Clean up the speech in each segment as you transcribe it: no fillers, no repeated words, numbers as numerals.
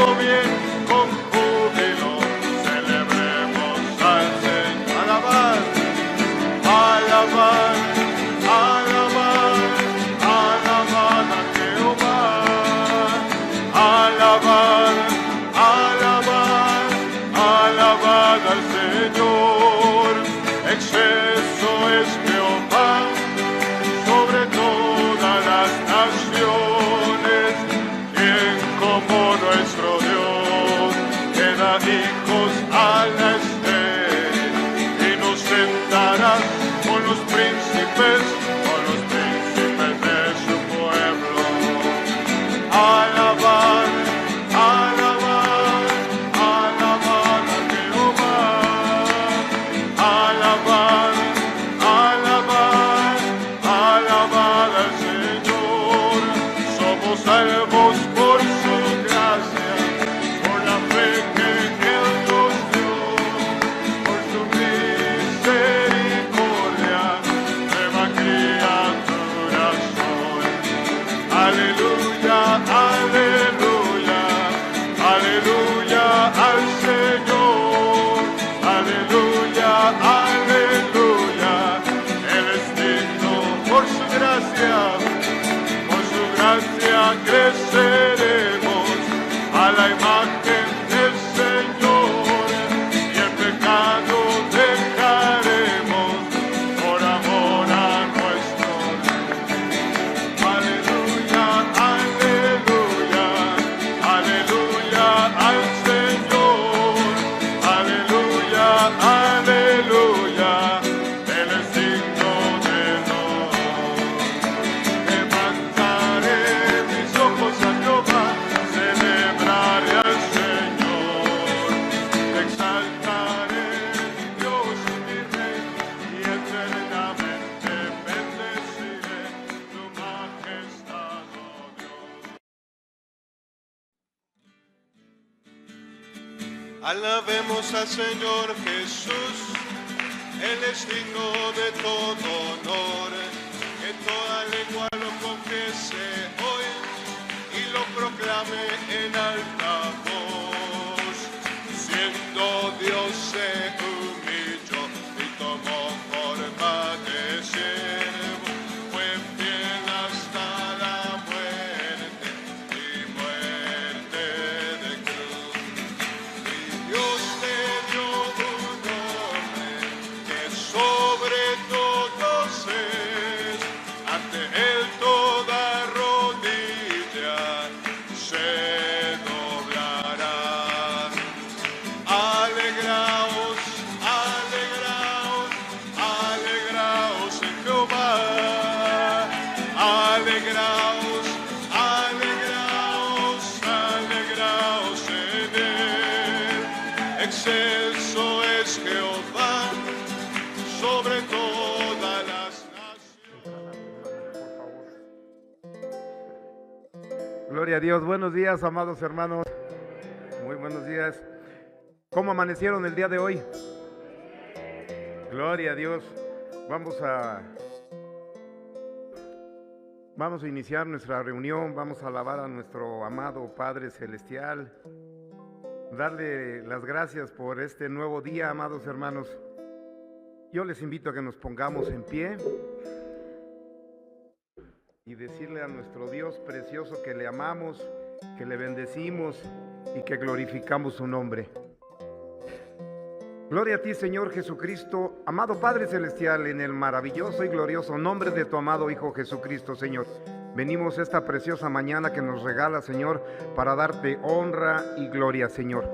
todo bien, con júbilo celebremos al Señor. Alabar, alabar, alabar, alabar a Jehová. Alabar, alabar, alabar al Señor. Exceso es Jehová sobre todas las naciones. Quien como nuestro Dios que da hijos a la estéril y nos sentará con los príncipes de su pueblo. Alabar, alabar, alabar a Jehová. Alabar, alabar, alabar al Señor. Somos salvos por su gracia, por la fe que Él nos dio, por su misericordia, nueva criatura soy. Aleluya, aleluya, aleluya al Señor. Aleluya, aleluya, Él es digno. Por su gracia creceremos a la imagen del Señor, y el pecado dejaremos por amor a nuestro Dios. Aleluya, aleluya, aleluya al Señor. Aleluya, aleluya, Él es digno de honor. Levantaré mis ojos a Jehová, celebraré al Señor. Exaltaré mi Dios y mi Rey, y eternamente bendeciré tu majestad, oh Dios. Alabemos al Señor Jesús, Él es digno de todo honor. Que toda lengua lo confiese hoy y lo proclame en alta voz. Siendo Dios se humilló y tomó forma de siervo, fue fiel hasta la muerte y muerte de cruz. Y Dios le dio un nombre que sobre todos es, ante Él toda rodilla se doblará. Alegraos, alegraos, alegraos en Jehová. Alegraos, alegraos, alegraos en Él. Excelso es Jehová sobre todas las naciones. Gloria a Dios. Buenos días, amados hermanos. Muy buenos días. ¿Cómo amanecieron el día de hoy? Gloria a Dios. Vamos a iniciar nuestra reunión. Vamos a alabar a nuestro amado Padre Celestial. Darle las gracias por este nuevo día, amados hermanos. Yo les invito a que nos pongamos en pie y decirle a nuestro Dios precioso que le amamos, que le bendecimos y que glorificamos su nombre. Gloria a ti, Señor Jesucristo, amado Padre Celestial, en el maravilloso y glorioso nombre de tu amado Hijo Jesucristo, Señor. Venimos esta preciosa mañana que nos regala, Señor, para darte honra y gloria, Señor,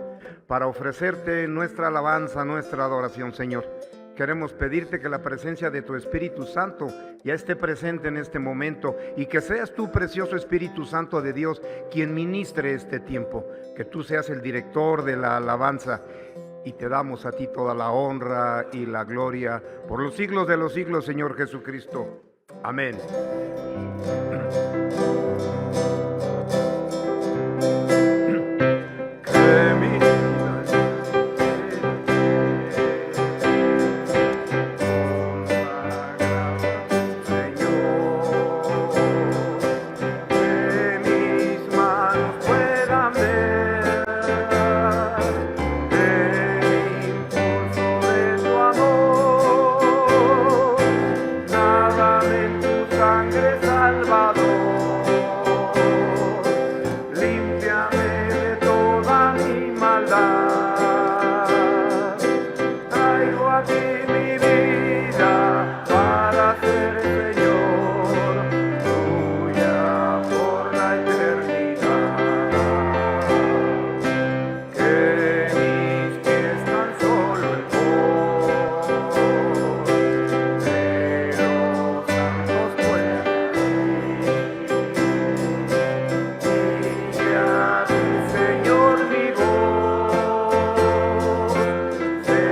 para ofrecerte nuestra alabanza, nuestra adoración, Señor. Queremos pedirte que la presencia de tu Espíritu Santo ya esté presente en este momento y que seas tú, precioso Espíritu Santo de Dios, quien ministre este tiempo, que tú seas el director de la alabanza, y te damos a ti toda la honra y la gloria por los siglos de los siglos, Señor Jesucristo. Amén. maldad. Traigo a ti mi vida para ser Señor tuya por la eternidad. Que mis pies tan solo el polvo de los santos pueden y que a ti, Señor, mi voz se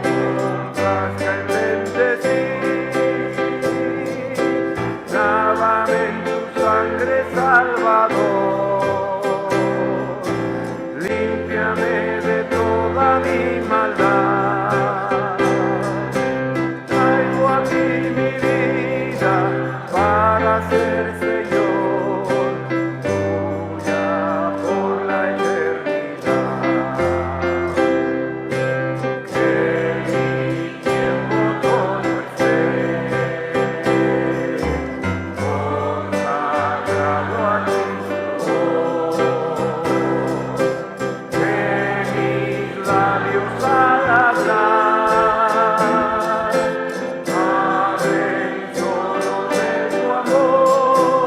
complazca en bendecir. Lávame en tu sangre, Salvador, límpiame de toda mi maldad. Traigo a ti mi vida para ser Señor tuya por la eternidad. Que mi tiempo todo esté consagrado a Cristo. Que mis labios al hablar hablen solo de tu amor.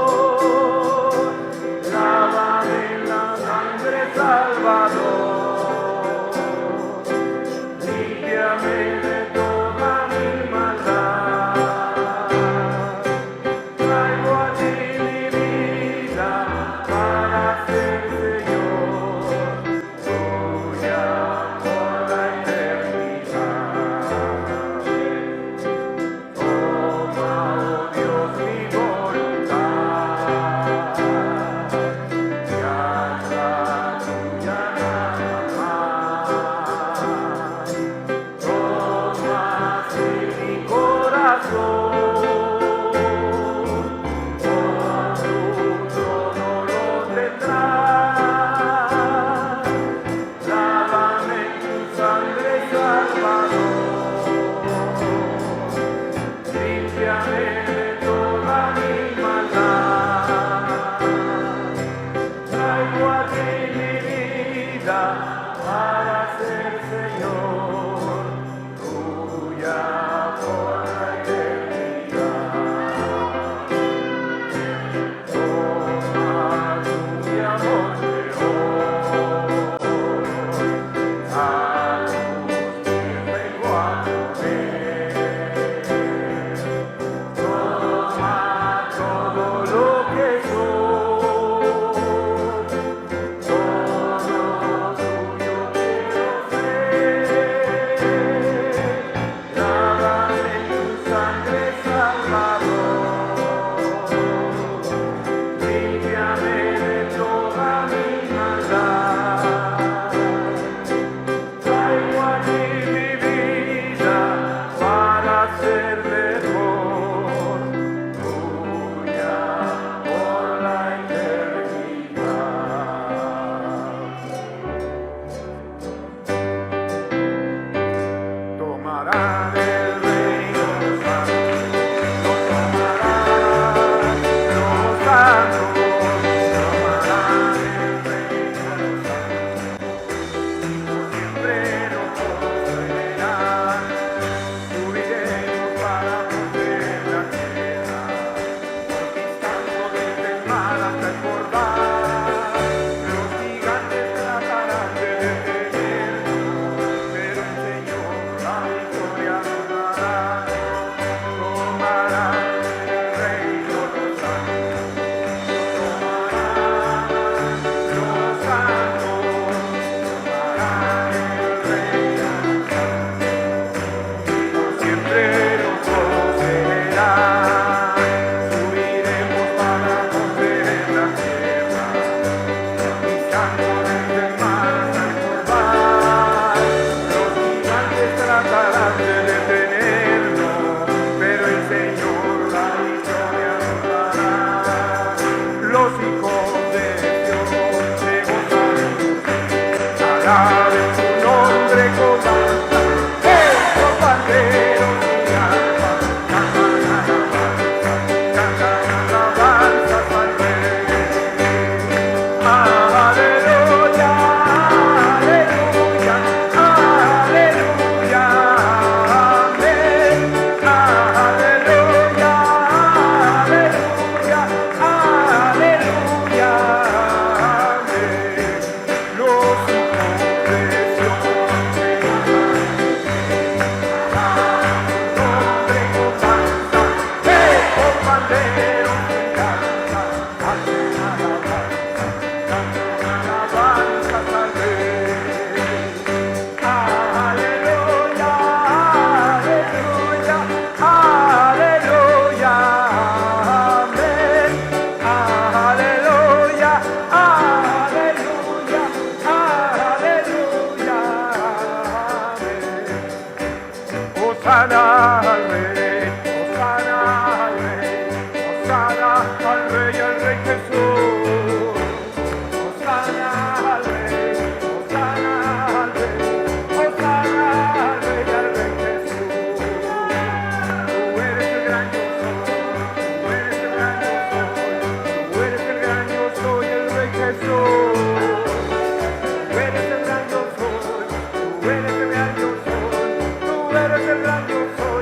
Lávame en la sangre, Salvador, límpiame de toda mi maldad. Traigo a ti mi vida para ser Señor tuya por la eternidad. Toma, oh Dios, mi voluntad y haz la tuya nada más. Toma así mi corazón, con tu trono lo tendrás. Lávame en tu sangre, Salvador, límpiame de toda mi maldad. Traigo a ti mi vida para ser Señor tuya por la eternidad. Toma tu mi amor de hoy, a tus pies vengo a poner. Toma todo lo que soy, todo tuyo quiero ser. Lávame en tu sangre, Salvador, límpiame de toda mi maldad. Traigo a ti mi vida para ser mejor tuya por la eternidad. Tomarán el reino los santos, los tomarán los santos, tomarán el reino los santos, siempre nos poseerán. Subiremos para poseer la tierra, conquistando desde el mar hasta el Jordán. Los gigantes tratarán de detenernos, pero el Señor la victoria nos dará. Tomarán el reino los santos, tomarán los santos, tomarán el reino los santos, siempre nos poseerán. Subiremos para poseer la tierra, conquistando desde el mar hasta el Jordán. Los gigantes tratarán de detenernos, pero el Señor la victoria nos dará. Los hijos de Dios se gozarán, alaben su nombre con danza. Los panderos y arpas cantan alabanzas al Rey. Aleluya, aleluya. Hosana al Rey, Hosana al Rey, Hosana al Rey Jesús. Hosana al Rey, Hosana al Rey, Hosana al Rey Jesús. Tú eres el gran yo soy, tú eres el gran yo soy, tú eres el gran yo soy, el Rey Jesús. Tú eres el gran yo soy, tú eres el gran yo soy, tú eres el gran yo soy.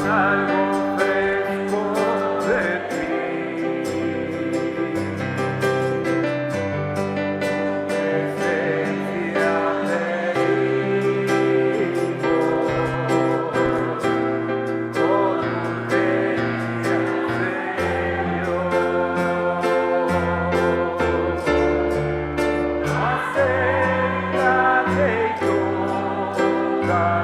algo fresco de ti. Presencia pedimos con urgencia, Señor. Acércate y tócanos.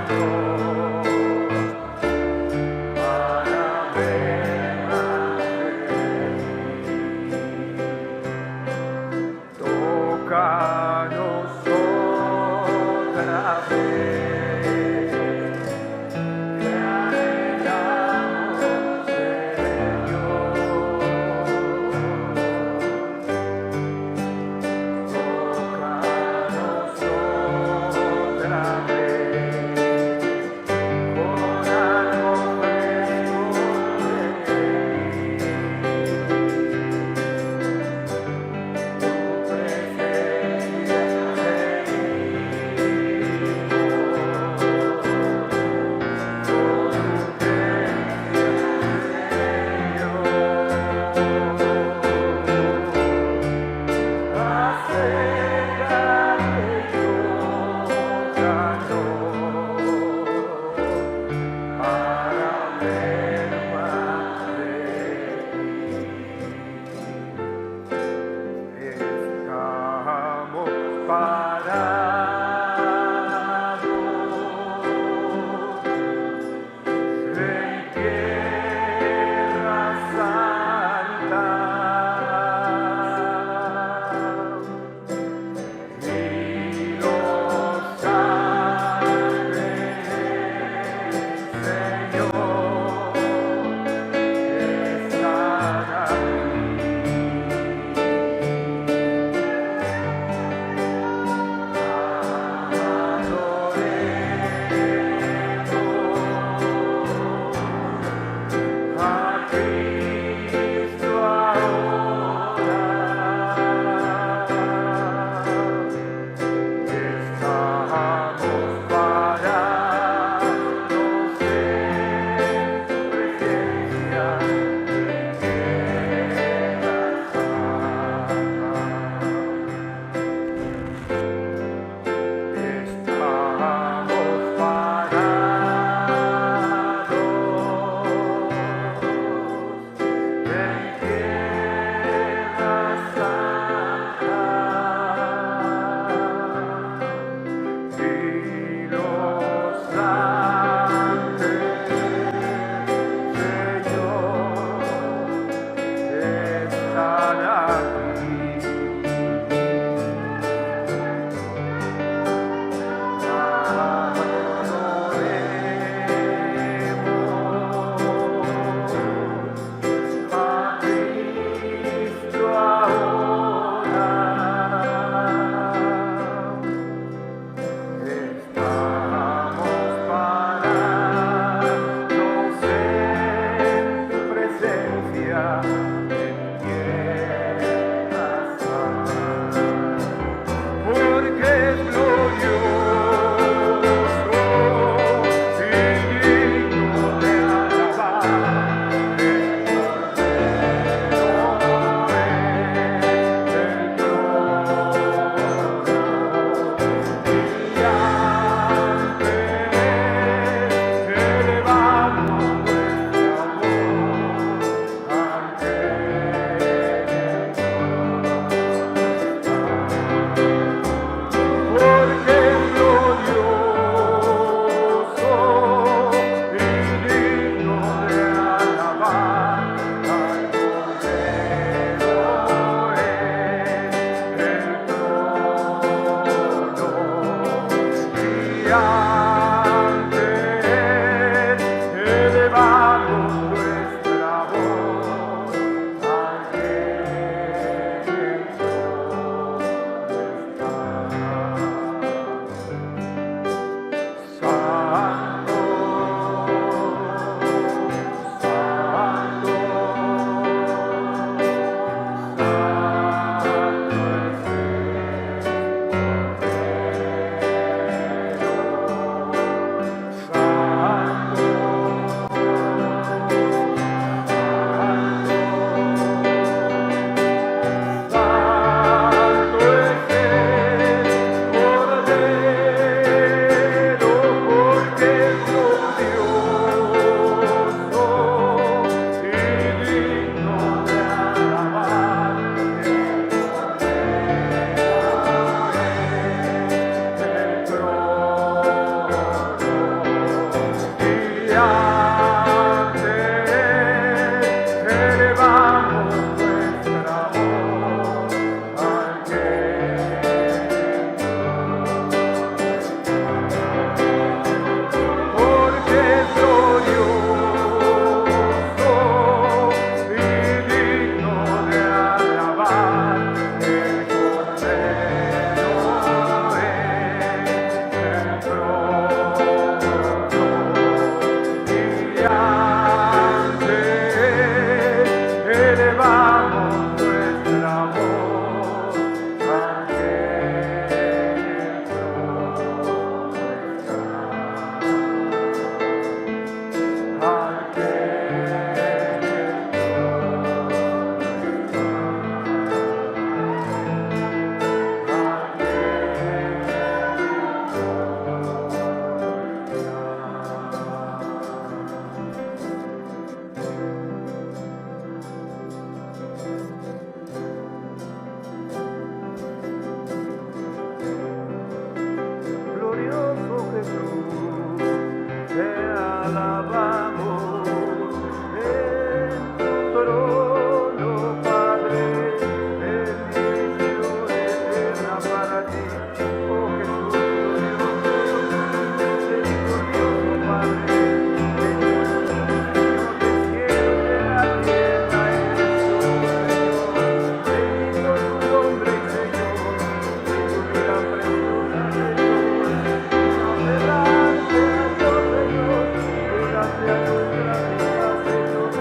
sea nuestra vida, Señor,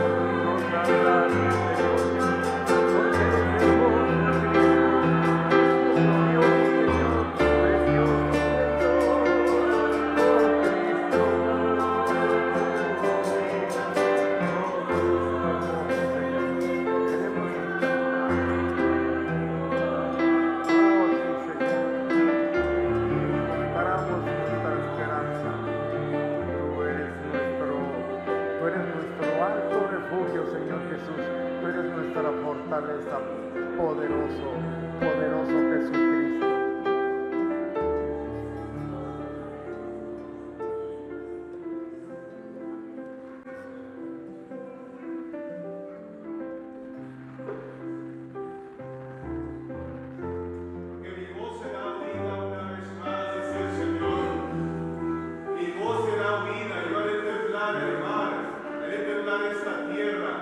nos agrada, Señor, porque eres hermoso, Señor, Señor, precioso, fortaleza, poderoso, poderoso Jesucristo. Que mi voz será oída una vez más, dice el Señor. Mi voz será oída, yo haré temblar el mar, haré temblar esta tierra,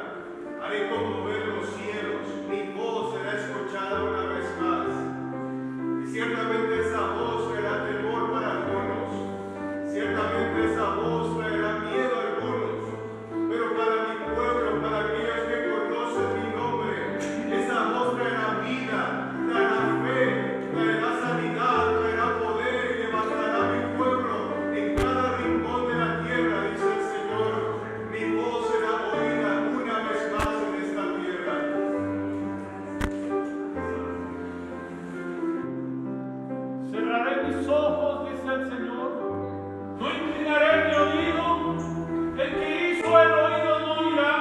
haré conmover los cielos, mi voz será escuchada una vez más. Y ciertamente esa voz traerá temor para algunos, ciertamente esa voz traerá miedo a algunos, pero para mi pueblo, para aquellos que conocen mi nombre, esa voz traerá vida, traerá fe, traerá sanidad, traerá poder y levantará mi pueblo en cada rincón de la tierra, dice el Señor. Mi voz será oída una vez más en esta tierra. cerraré mis ojos, dice el Señor, no inclinaré mi oído, el que hizo el oído no oirá,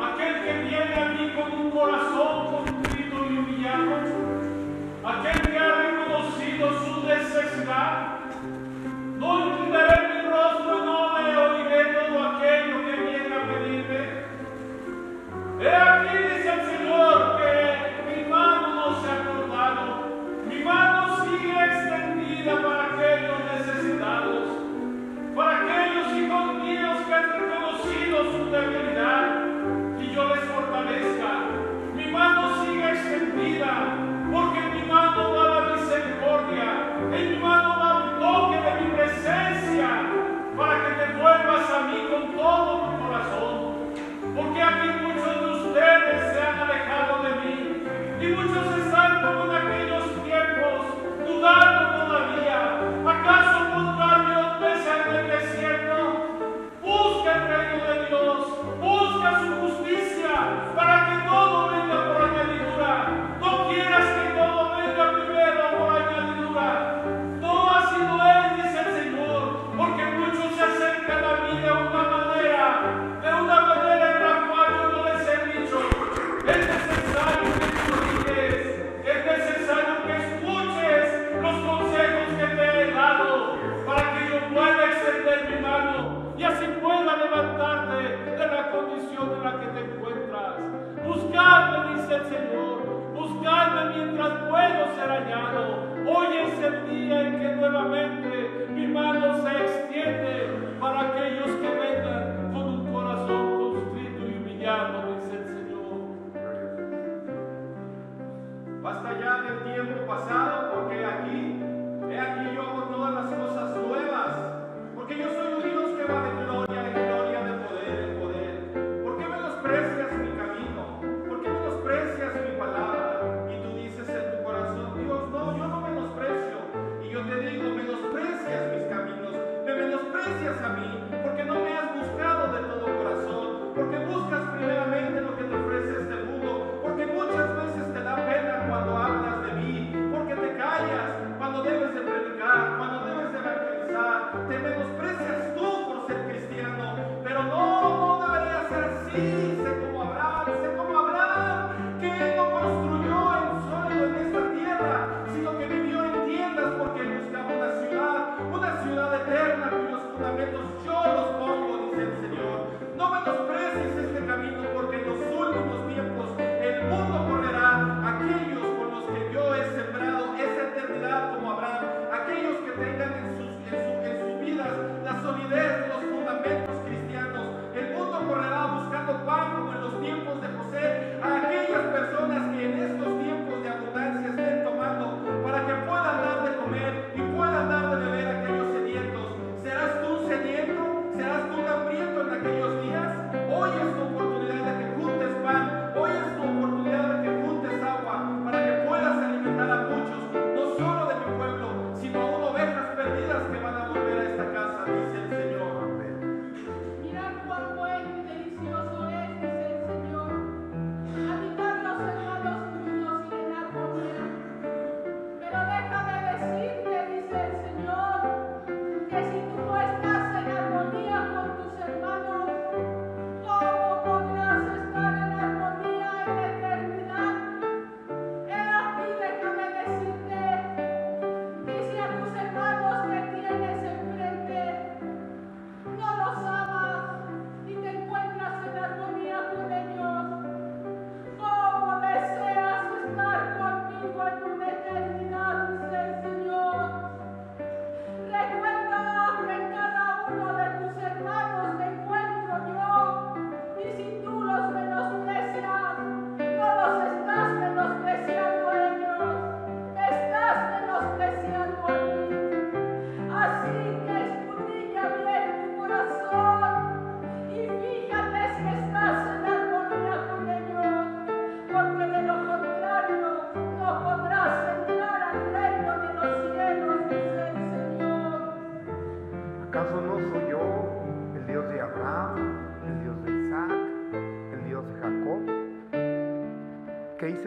aquel que viene a mí con un corazón contrito y humillado, aquel que ha reconocido su necesidad, no inclinaré mi rostro y no le oiré todo aquello que viene a pedirme. He aquí, dice el Señor, que mi mano no se ha cortado, mi mano sigue extendida para aquellos necesitados, para aquellos hijos míos que han reconocido su debilidad y yo les fortalezca. Mi mano sigue extendida, porque en mi mano va la misericordia, en mi mano va un toque de mi presencia, para que te vuelvas a mí con todo tu corazón. Porque aquí muchos de ustedes se han alejado de mí y muchos están como en aquellos tiempos, dudando todavía. ¿Acaso pondrán Dios mesa en el desierto? Busca el reino de Dios, busca su justicia para que todo venga por añadidura. No quieras que todo venga primero por añadidura. No así no es, dice el Señor, porque muchos se acercan a mí de una manera en la cual yo no les he dicho. Es necesario que corriges, es necesario que escuches los consejos que te he dado para que yo pueda extender mi mano y así pueda levantarte de la condición en la que te encuentras. Buscadme, dice el Señor, buscadme mientras puedo ser hallado. Hoy es el día en que nuevamente mi mano se extiende para aquellos que vengan con un corazón constrito y humillado, dice el Señor. Basta ya del tiempo pasado, porque he aquí yo hago todas las cosas nuevas, porque yo soy un Dios que va de gloria en gloria, de poder en poder. ¿Por qué menosprecias mi camino? ¿Por qué menosprecias mi palabra? Y tú dices en tu corazón, Dios, no, yo no menosprecio. Y yo te digo, menosprecias mis caminos, me menosprecias a mí, porque no me has buscado de todo corazón, porque buscas primeramente lo que te ofrece este mundo, porque muchas veces te da pena cuando hablas de mí, porque te callas cuando debes de predicar, cuando debes de evangelizar, te menosprecias tú por ser cristiano, pero no debería ser así. Sé como Abraham, que él no construyó en sólido en esta tierra, sino que vivió en tiendas porque él buscaba una ciudad eterna cuyos fundamentos yo los pongo, dice el Señor. No menosprecies este camino, porque en los últimos tiempos el mundo correrá. Aquellos con los que yo he sembrado esa eternidad como Abraham, aquellos que tengan en sus vidas la solidez de los fundamentos cristianos, el mundo correrá buscando pan como en los tiempos de José, a aquellas personas que en estos tiempos de abundancia estén tomando para que puedan dar de comer y puedan dar de beber a aquellos sedientos. ¿Serás tú sediento?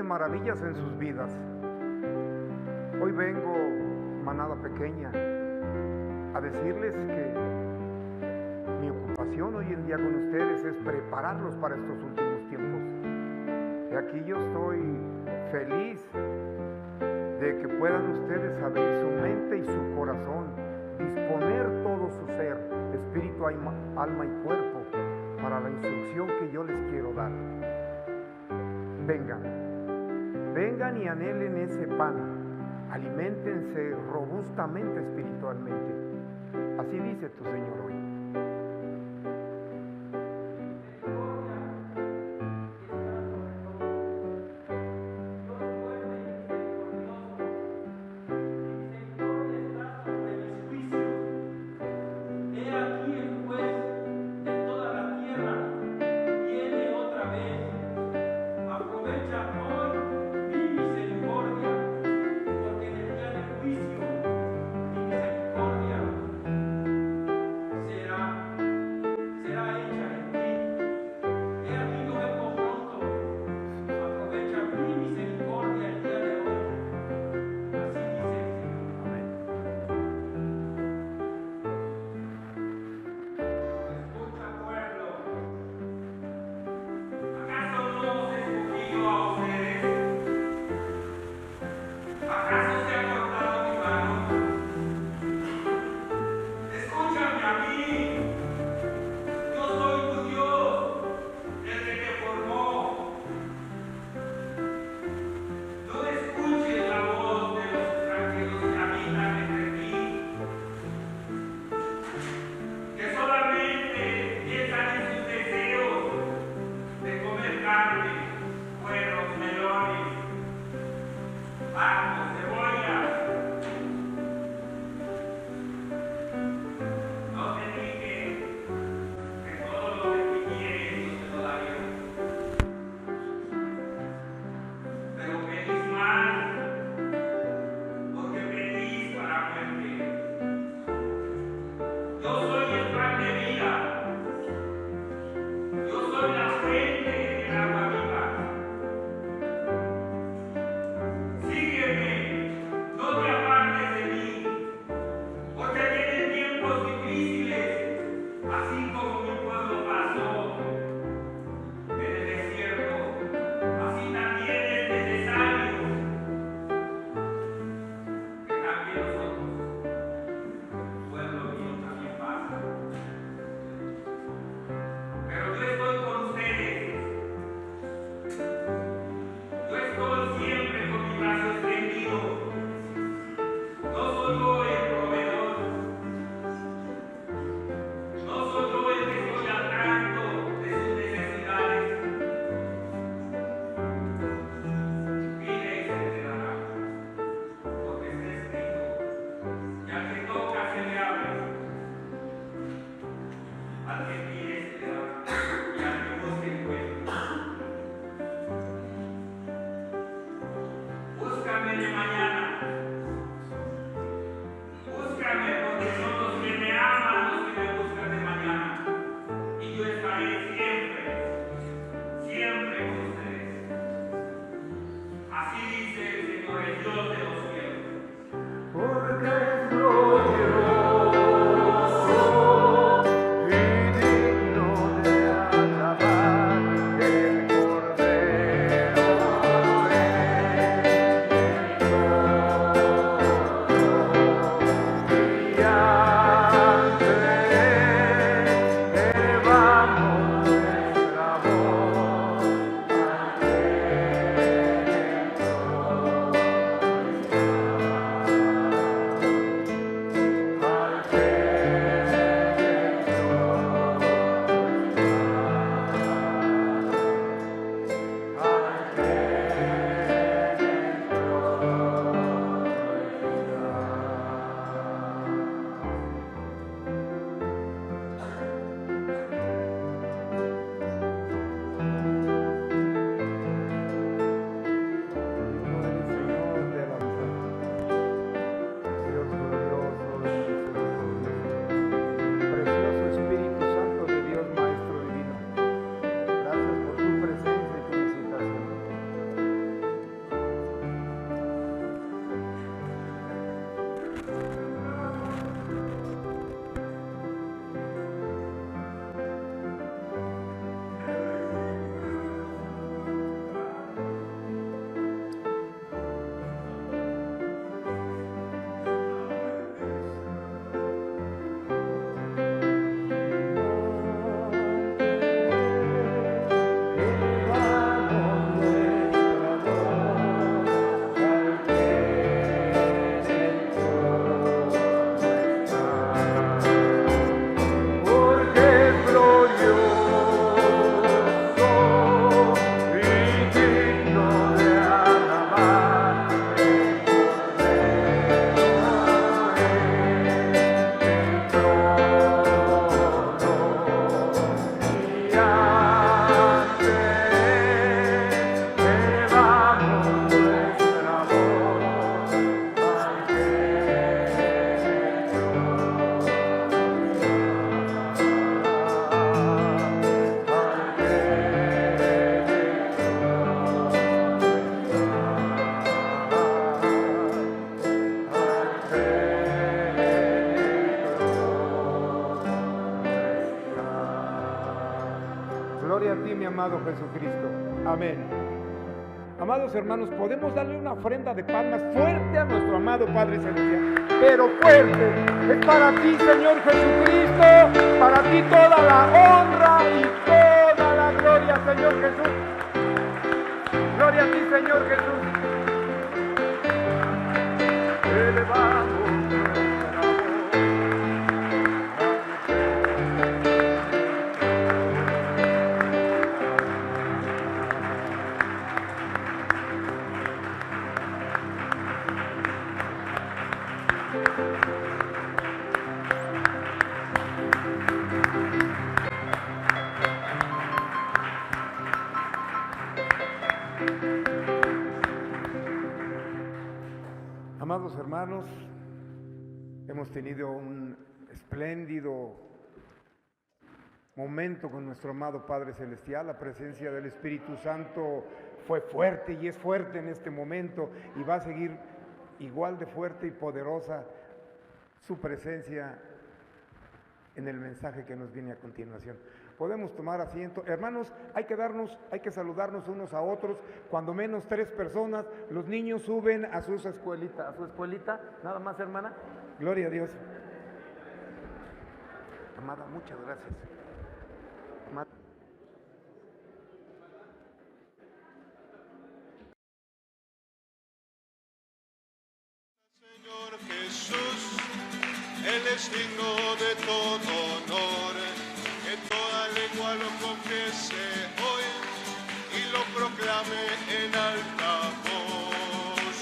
realice maravillas en sus vidas. Hoy vengo, manada pequeña, a decirles que mi ocupación hoy en día con ustedes es prepararlos para estos últimos tiempos. Y aquí yo estoy feliz de que puedan ustedes abrir su mente y su corazón, disponer todo su ser, espíritu, alma y cuerpo, para la instrucción que yo les quiero dar. Vengan y anhelen ese pan, aliméntense robustamente espiritualmente. Así dice tu Señor hoy. No soy yo el que Gloria a ti, mi amado Jesucristo. Amén. Amados hermanos, podemos darle una ofrenda de palmas fuerte a nuestro amado Padre Celestial, pero fuerte. Es para ti, Señor Jesucristo, para ti toda la honra y toda la gloria, Señor Jesús. Gloria a ti, Señor Jesús. Elevamos Amados hermanos, hemos tenido un espléndido momento con nuestro amado Padre Celestial. La presencia del Espíritu Santo fue fuerte y es fuerte en este momento y va a seguir igual de fuerte y poderosa su presencia en el mensaje que nos viene a continuación. Podemos tomar asiento. Hermanos, hay que saludarnos unos a otros, cuando menos 3 personas. Los niños suben a su escuelita, nada más, hermana. Gloria a Dios. Amada, muchas gracias. Amada. Señor Jesús, Él es digno de todo honor, que toda lengua lo confiese hoy y lo proclame en alta voz.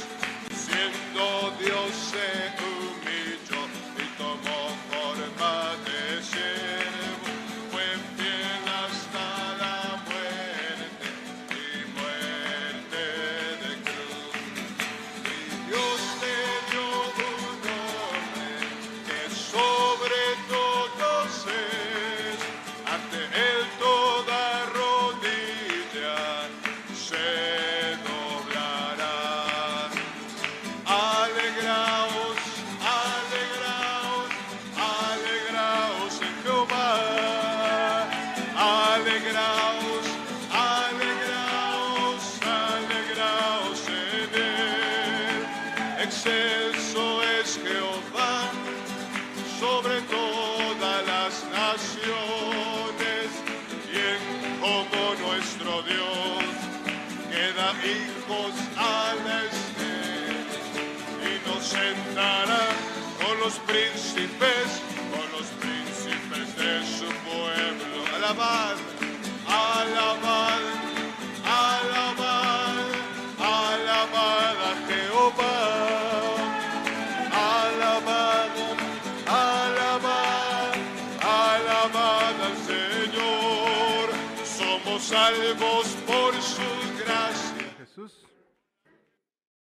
Siendo Dios se humilló y tomó forma de siervo, fue fiel hasta la muerte y muerte de cruz. Y Dios le dio un nombre que sobre todos es, ante él toda rodilla se doblará. Alegraos, alegraos, alegraos en Jehová. Alegraos, alegraos, alegraos en él. Excelso es Jehová sobre todas las naciones, y como nuestro Dios que da hijos al estero y nos sentará con los príncipes de su pueblo. Alabad, alabad, alabad, alabad a Jehová. Alabad, alabad, alabad al Señor. Somos salvos por su gracia. Jesús.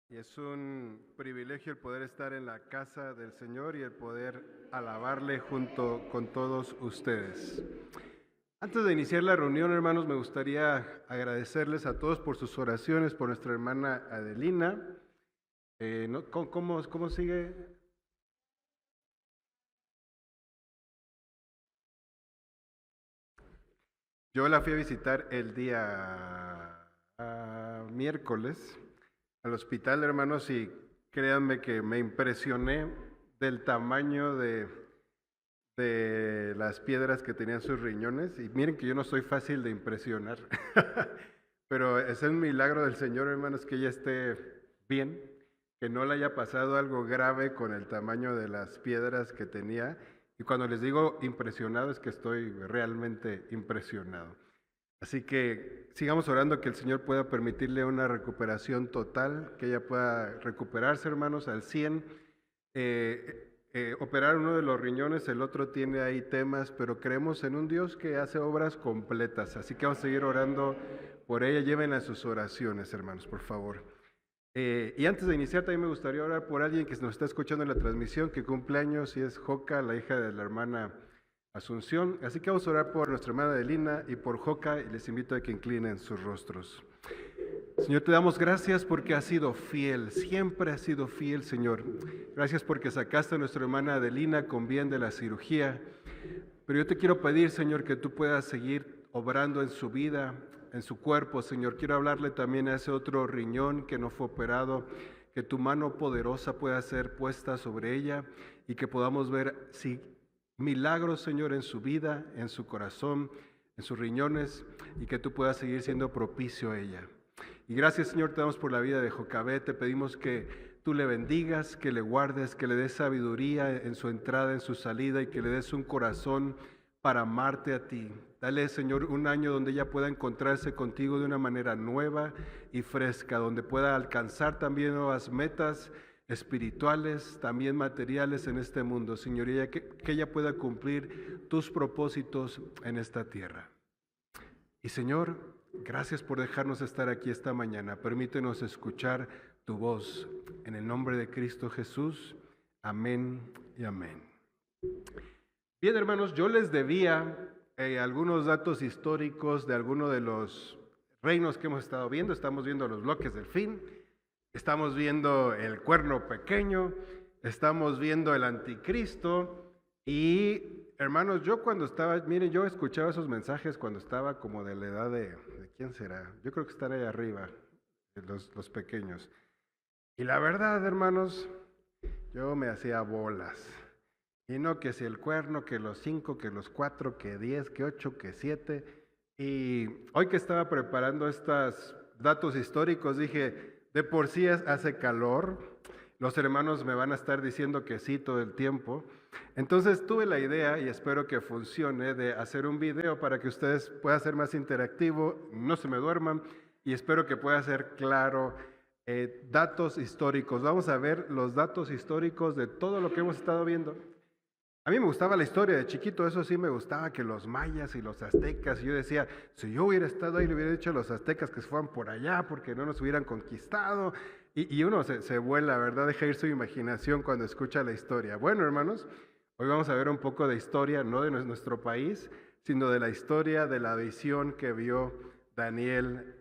Y es un privilegio el poder estar en la casa del Señor y el poder alabarle junto con todos ustedes. Antes de iniciar la reunión, hermanos, me gustaría agradecerles a todos por sus oraciones, por nuestra hermana Adelina. ¿Cómo sigue? Yo la fui a visitar el día miércoles al hospital, hermanos, y créanme que me impresioné del tamaño de las piedras que tenían sus riñones. Y miren que yo no soy fácil de impresionar, pero es un milagro del Señor, hermanos, que ella esté bien, que no le haya pasado algo grave con el tamaño de las piedras que tenía. Y cuando les digo impresionado, es que estoy realmente impresionado. Así que sigamos orando que el Señor pueda permitirle una recuperación total, que ella pueda recuperarse, hermanos, al 100. Operar uno de los riñones, el otro tiene ahí temas, pero creemos en un Dios que hace obras completas. Así que vamos a seguir orando por ella. Lleven a sus oraciones, hermanos, por favor. Y antes de iniciar, también me gustaría orar por alguien que nos está escuchando en la transmisión, que cumple años, y es Joca, la hija de la hermana Asunción. Así que vamos a orar por nuestra hermana Adelina y por Joca, y les invito a que inclinen sus rostros. Señor, te damos gracias porque has sido fiel, siempre has sido fiel, Señor. Gracias porque sacaste a nuestra hermana Adelina con bien de la cirugía. Pero yo te quiero pedir, Señor, que tú puedas seguir obrando en su vida, en su cuerpo, Señor. Quiero hablarle también a ese otro riñón que no fue operado, que tu mano poderosa pueda ser puesta sobre ella y que podamos ver milagros, Señor, en su vida, en su corazón, en sus riñones, y que tú puedas seguir siendo propicio a ella. Y gracias, Señor, te damos por la vida de Jocabet. Te pedimos que tú le bendigas, que le guardes, que le des sabiduría en su entrada, en su salida, y que le des un corazón para amarte a ti. Dale, Señor, un año donde ella pueda encontrarse contigo de una manera nueva y fresca, donde pueda alcanzar también nuevas metas espirituales, también materiales en este mundo, Señor, y que ella pueda cumplir tus propósitos en esta tierra. Y Señor, gracias por dejarnos estar aquí esta mañana. Permítenos escuchar tu voz. En el nombre de Cristo Jesús. Amén y amén. Bien, hermanos, yo les debía algunos datos históricos de algunos de los reinos que hemos estado viendo. Estamos viendo los bloques del fin, estamos viendo el cuerno pequeño, estamos viendo el anticristo. Y hermanos, yo cuando estaba, miren, yo escuchaba esos mensajes cuando estaba como de la edad de ¿quién será? Yo creo que están ahí arriba, los pequeños. Y la verdad, hermanos, yo me hacía bolas. Y no que si el cuerno, que los 5, que los 4, que 10, que 8, que 7. Y hoy que estaba preparando estos datos históricos, dije, de por sí hace calor, los hermanos me van a estar diciendo que sí todo el tiempo. Entonces tuve la idea, y espero que funcione, de hacer un video para que ustedes pueda ser más interactivo, no se me duerman, y espero que pueda ser claro. Datos históricos. Vamos a ver los datos históricos de todo lo que hemos estado viendo. A mí me gustaba la historia de chiquito, eso sí me gustaba, que los mayas y los aztecas, y yo decía, si yo hubiera estado ahí, le hubiera dicho a los aztecas que se fueran por allá porque no nos hubieran conquistado, y uno se vuela, ¿verdad? Deja ir su imaginación cuando escucha la historia. Bueno, hermanos, hoy vamos a ver un poco de historia, no de nuestro país, sino de la historia de la visión que vio Daniel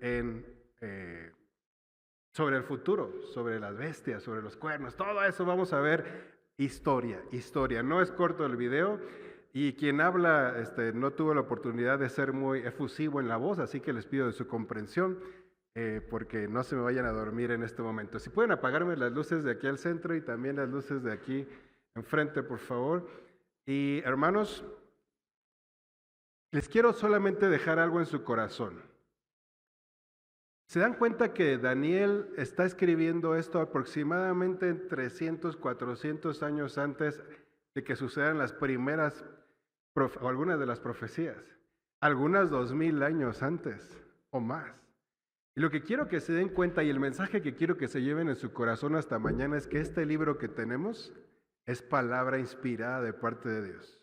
sobre el futuro, sobre las bestias, sobre los cuernos, todo eso vamos a ver. Historia. No es corto el video, y quien habla no tuvo la oportunidad de ser muy efusivo en la voz, así que les pido de su comprensión, porque no se me vayan a dormir en este momento. Si pueden apagarme las luces de aquí al centro y también las luces de aquí enfrente, por favor. Y hermanos, les quiero solamente dejar algo en su corazón. ¿Se dan cuenta que Daniel está escribiendo esto aproximadamente 300, 400 años antes de que sucedan las primeras, o algunas de las profecías? Algunas 2000 años antes o más. Y lo que quiero que se den cuenta, y el mensaje que quiero que se lleven en su corazón hasta mañana, es que este libro que tenemos es palabra inspirada de parte de Dios.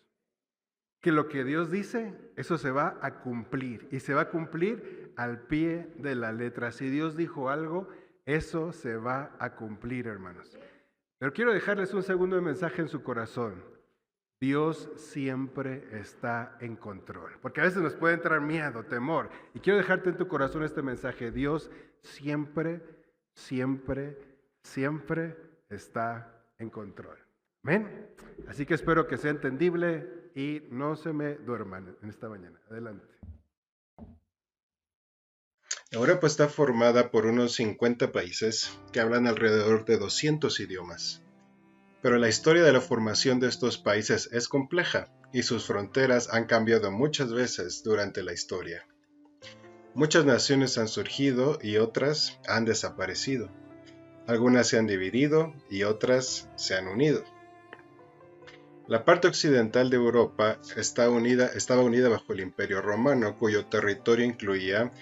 Que lo que Dios dice, eso se va a cumplir, y se va a cumplir al pie de la letra. Si Dios dijo algo, eso se va a cumplir, hermanos. Pero quiero dejarles un segundo de mensaje en su corazón. Dios siempre está en control, porque a veces nos puede entrar miedo, temor, y quiero dejarte en tu corazón este mensaje. Dios siempre, siempre, siempre está en control. Amén. Así que espero que sea entendible y no se me duerman en esta mañana. Adelante. Europa está formada por unos 50 países que hablan alrededor de 200 idiomas. Pero la historia de la formación de estos países es compleja y sus fronteras han cambiado muchas veces durante la historia. Muchas naciones han surgido y otras han desaparecido. Algunas se han dividido y otras se han unido. La parte occidental de Europa estaba unida bajo el Imperio Romano, cuyo territorio incluía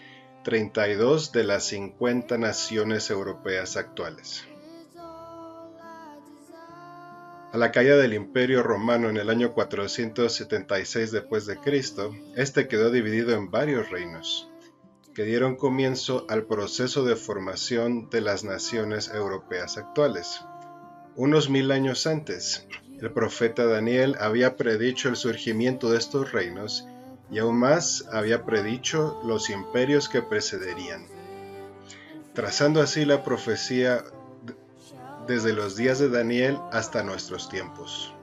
32 de las 50 naciones europeas actuales. A la caída del Imperio Romano en el año 476 d.C., este quedó dividido en varios reinos, que dieron comienzo al proceso de formación de las naciones europeas actuales. Unos 1000 años antes, el profeta Daniel había predicho el surgimiento de estos reinos, y aún más había predicho los imperios que precederían, trazando así la profecía desde los días de Daniel hasta nuestros tiempos.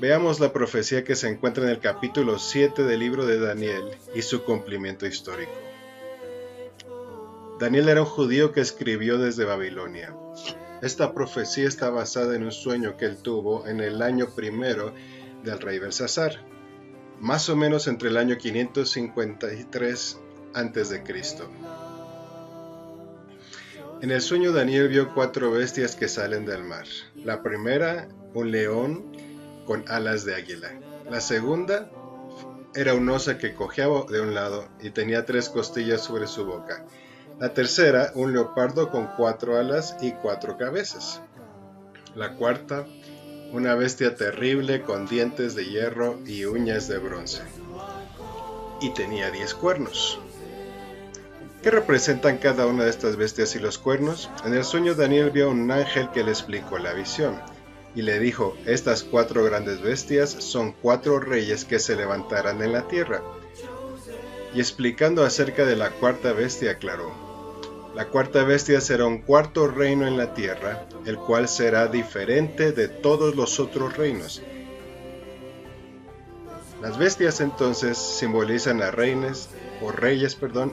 veamos la profecía que se encuentra en el capítulo 7 del libro de Daniel y su cumplimiento histórico. Daniel era un judío que escribió desde Babilonia. Esta profecía está basada en un sueño que él tuvo en el año primero del rey Belsasar, más o menos entre el año 553 a.C. En el sueño Daniel vio 4 bestias que salen del mar. La primera, un león con alas de águila. La segunda era un oso que cojeaba de un lado y tenía 3 costillas sobre su boca. La tercera, un leopardo con 4 alas y 4 cabezas. La cuarta, una bestia terrible con dientes de hierro y uñas de bronce. Y tenía 10 cuernos. ¿Qué representan cada una de estas bestias y los cuernos? En el sueño Daniel vio un ángel que le explicó la visión. Y le dijo, estas 4 grandes bestias son 4 reyes que se levantarán en la tierra. Y explicando acerca de la cuarta bestia aclaró, la cuarta bestia será un cuarto reino en la tierra, el cual será diferente de todos los otros reinos. Las bestias entonces simbolizan a reyes,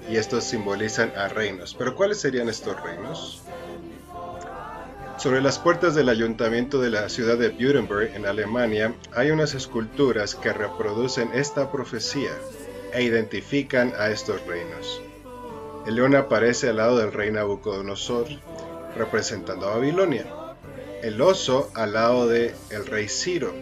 y estos simbolizan a reinos. ¿Pero cuáles serían estos reinos? Sobre las puertas del ayuntamiento de la ciudad de Württemberg, en Alemania, hay unas esculturas que reproducen esta profecía e identifican a estos reinos. El león aparece al lado del rey Nabucodonosor, representando a Babilonia. El oso al lado del rey Ciro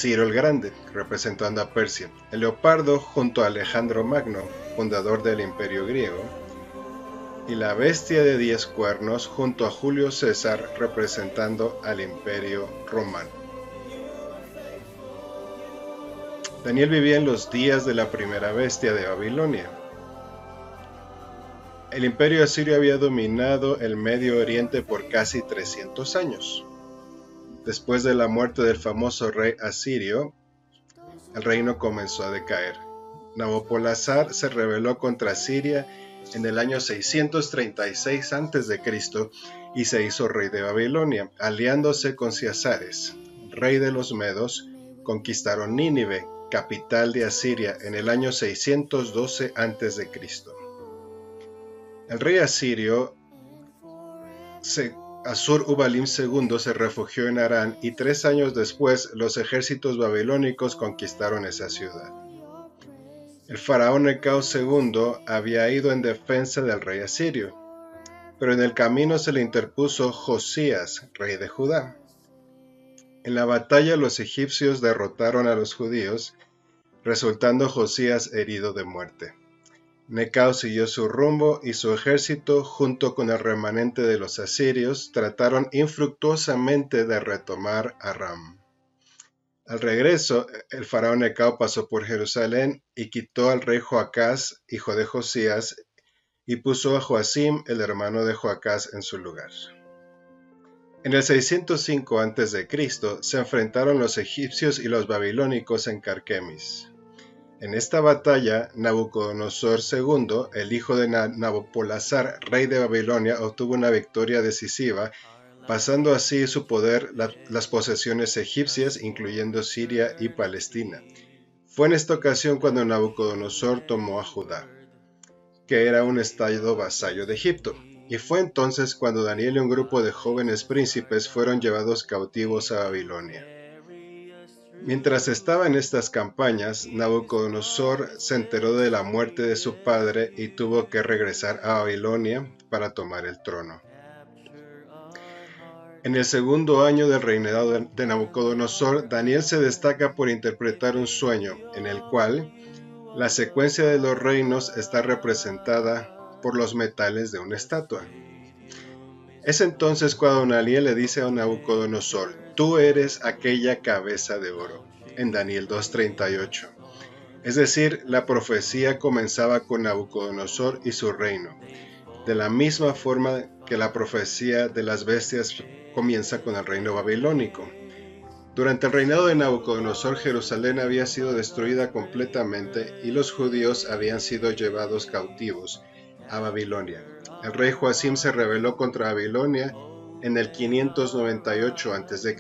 el Grande, representando a Persia. El leopardo junto a Alejandro Magno, fundador del Imperio griego. Y la bestia de 10 cuernos junto a Julio César, representando al Imperio romano. Daniel vivía en los días de la primera bestia de Babilonia. El imperio asirio había dominado el Medio Oriente por casi 300 años. Después de la muerte del famoso rey asirio, el reino comenzó a decaer. Nabopolassar se rebeló contra Siria en el año 636 a.C. y se hizo rey de Babilonia. Aliándose con Ciasares, rey de los Medos, conquistaron Nínive, capital de Asiria, en el año 612 a.C. El rey asirio Assur-uballim II se refugió en Harán y 3 años después los ejércitos babilónicos conquistaron esa ciudad. El faraón Necao II había ido en defensa del rey asirio, pero en el camino se le interpuso Josías, rey de Judá. En la batalla los egipcios derrotaron a los judíos, resultando Josías herido de muerte. Necao siguió su rumbo y su ejército, junto con el remanente de los asirios, trataron infructuosamente de retomar Aram. Al regreso, el faraón Necao pasó por Jerusalén y quitó al rey Joacás, hijo de Josías, y puso a Joacim, el hermano de Joacás, en su lugar. En el 605 a.C. se enfrentaron los egipcios y los babilónicos en Carquemis. En esta batalla, Nabucodonosor II, el hijo de Nabopolassar, rey de Babilonia, obtuvo una victoria decisiva, pasando así su poder las posesiones egipcias, incluyendo Siria y Palestina. Fue en esta ocasión cuando Nabucodonosor tomó a Judá, que era un estado vasallo de Egipto, y fue entonces cuando Daniel y un grupo de jóvenes príncipes fueron llevados cautivos a Babilonia. Mientras estaba en estas campañas, Nabucodonosor se enteró de la muerte de su padre y tuvo que regresar a Babilonia para tomar el trono. En el segundo año del reinado de Nabucodonosor, Daniel se destaca por interpretar un sueño, en el cual la secuencia de los reinos está representada por los metales de una estatua. Es entonces cuando Daniel le dice a Nabucodonosor, tú eres aquella cabeza de oro, en Daniel 2:38. Es decir, la profecía comenzaba con Nabucodonosor y su reino, de la misma forma que la profecía de las bestias comienza con el reino babilónico. Durante el reinado de Nabucodonosor, Jerusalén había sido destruida completamente y los judíos habían sido llevados cautivos a Babilonia. El rey Joacim se rebeló contra Babilonia en el 598 a.C.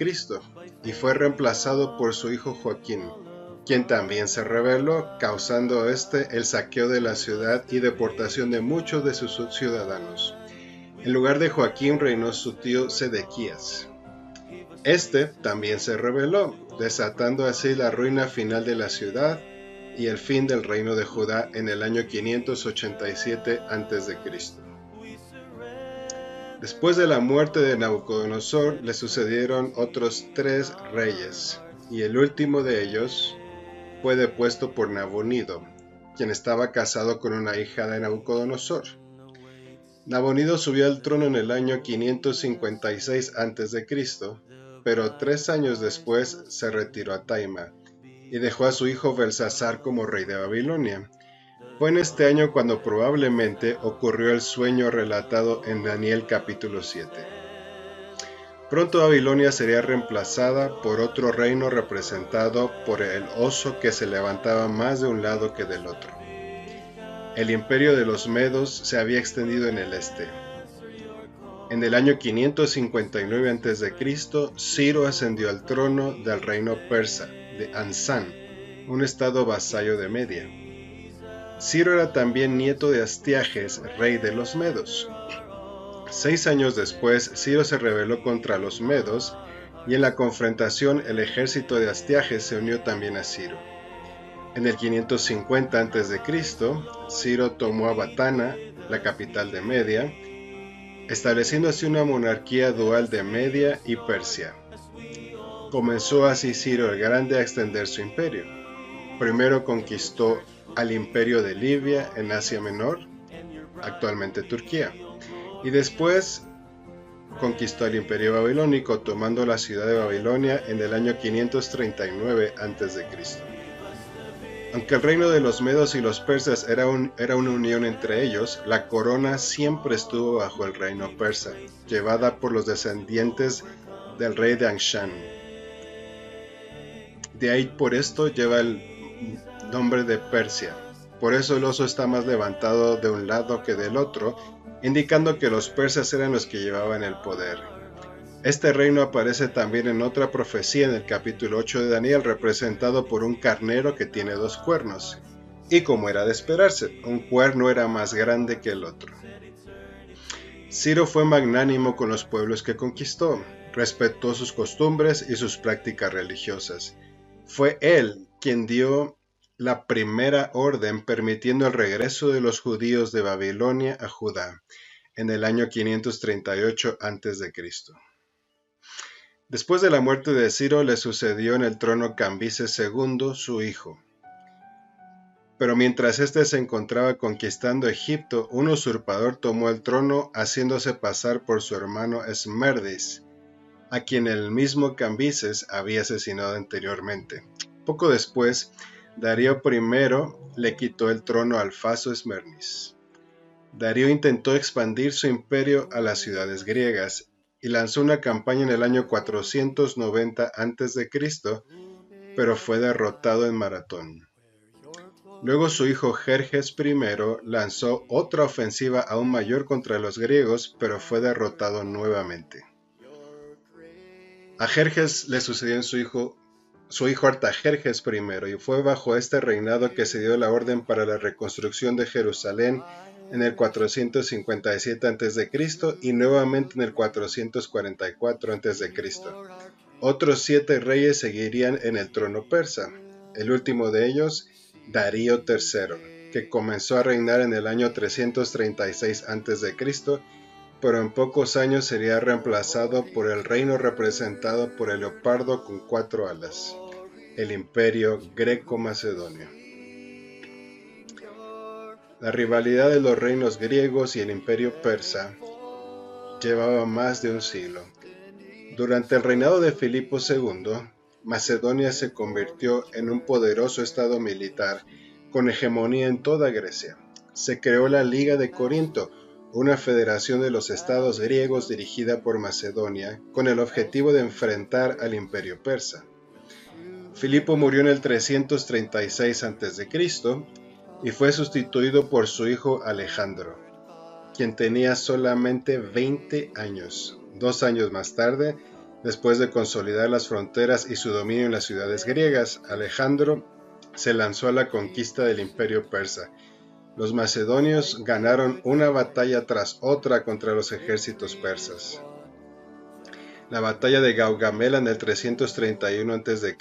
y fue reemplazado por su hijo Joaquín, quien también se rebeló, causando el saqueo de la ciudad y deportación de muchos de sus ciudadanos. En lugar de Joaquín reinó su tío Sedequías. Este también se rebeló, desatando así la ruina final de la ciudad y el fin del reino de Judá en el año 587 a.C. Después de la muerte de Nabucodonosor le sucedieron otros 3 reyes, y el último de ellos fue depuesto por Nabonido, quien estaba casado con una hija de Nabucodonosor. Nabonido subió al trono en el año 556 a.C., pero 3 años después se retiró a Taima y dejó a su hijo Belsasar como rey de Babilonia. Fue en este año cuando probablemente ocurrió el sueño relatado en Daniel capítulo 7. Pronto Babilonia sería reemplazada por otro reino representado por el oso que se levantaba más de un lado que del otro. El imperio de los Medos se había extendido en el este. En el año 559 a.C., Ciro ascendió al trono del reino persa de Ansán, un estado vasallo de Media. Ciro era también nieto de Astiages, rey de los Medos. 6 años después, Ciro se rebeló contra los Medos, y en la confrontación el ejército de Astiages se unió también a Ciro. En el 550 a.C., Ciro tomó a Batana, la capital de Media, estableciendo así una monarquía dual de Media y Persia. Comenzó así Ciro el Grande a extender su imperio. Primero conquistó al imperio de Libia en Asia Menor, actualmente Turquía, y después conquistó el imperio babilónico, tomando la ciudad de Babilonia en el año 539 a.C. Aunque el reino de los medos y los persas era una unión entre ellos, la corona siempre estuvo bajo el reino persa, llevada por los descendientes del rey de Anshan. De ahí por esto lleva el nombre de Persia. Por eso el oso está más levantado de un lado que del otro, indicando que los persas eran los que llevaban el poder. Este reino aparece también en otra profecía en el capítulo 8 de Daniel, representado por un carnero que tiene 2 cuernos. Y como era de esperarse, un cuerno era más grande que el otro. Ciro fue magnánimo con los pueblos que conquistó, respetó sus costumbres y sus prácticas religiosas. Fue él quien dio la primera orden permitiendo el regreso de los judíos de Babilonia a Judá en el año 538 a.C. Después de la muerte de Ciro le sucedió en el trono Cambises II, su hijo. Pero mientras éste se encontraba conquistando Egipto, un usurpador tomó el trono haciéndose pasar por su hermano Esmerdis, a quien el mismo Cambises había asesinado anteriormente. Poco después, Darío I le quitó el trono al falso Esmerdis. Darío intentó expandir su imperio a las ciudades griegas y lanzó una campaña en el año 490 a.C., pero fue derrotado en Maratón. Luego su hijo Jerjes I lanzó otra ofensiva aún mayor contra los griegos, pero fue derrotado nuevamente. A Jerjes le sucedió su hijo Artajerjes I, y fue bajo este reinado que se dio la orden para la reconstrucción de Jerusalén en el 457 a.C. y nuevamente en el 444 a.C. Otros 7 reyes seguirían en el trono persa, el último de ellos, Darío III, que comenzó a reinar en el año 336 a.C., pero en pocos años sería reemplazado por el reino representado por el leopardo con 4 alas, el imperio greco-macedonio. La rivalidad de los reinos griegos y el imperio persa llevaba más de un siglo. Durante el reinado de Filipo II, Macedonia se convirtió en un poderoso estado militar con hegemonía en toda Grecia. Se creó la Liga de Corinto, una federación de los estados griegos dirigida por Macedonia, con el objetivo de enfrentar al imperio persa. Filipo murió en el 336 a.C., y fue sustituido por su hijo Alejandro, quien tenía solamente 20 años. 2 años más tarde, Después de consolidar las fronteras y su dominio en las ciudades griegas, Alejandro se lanzó a la conquista del imperio persa. Los macedonios ganaron una batalla tras otra contra los ejércitos persas. La batalla de Gaugamela en el 331 a.C.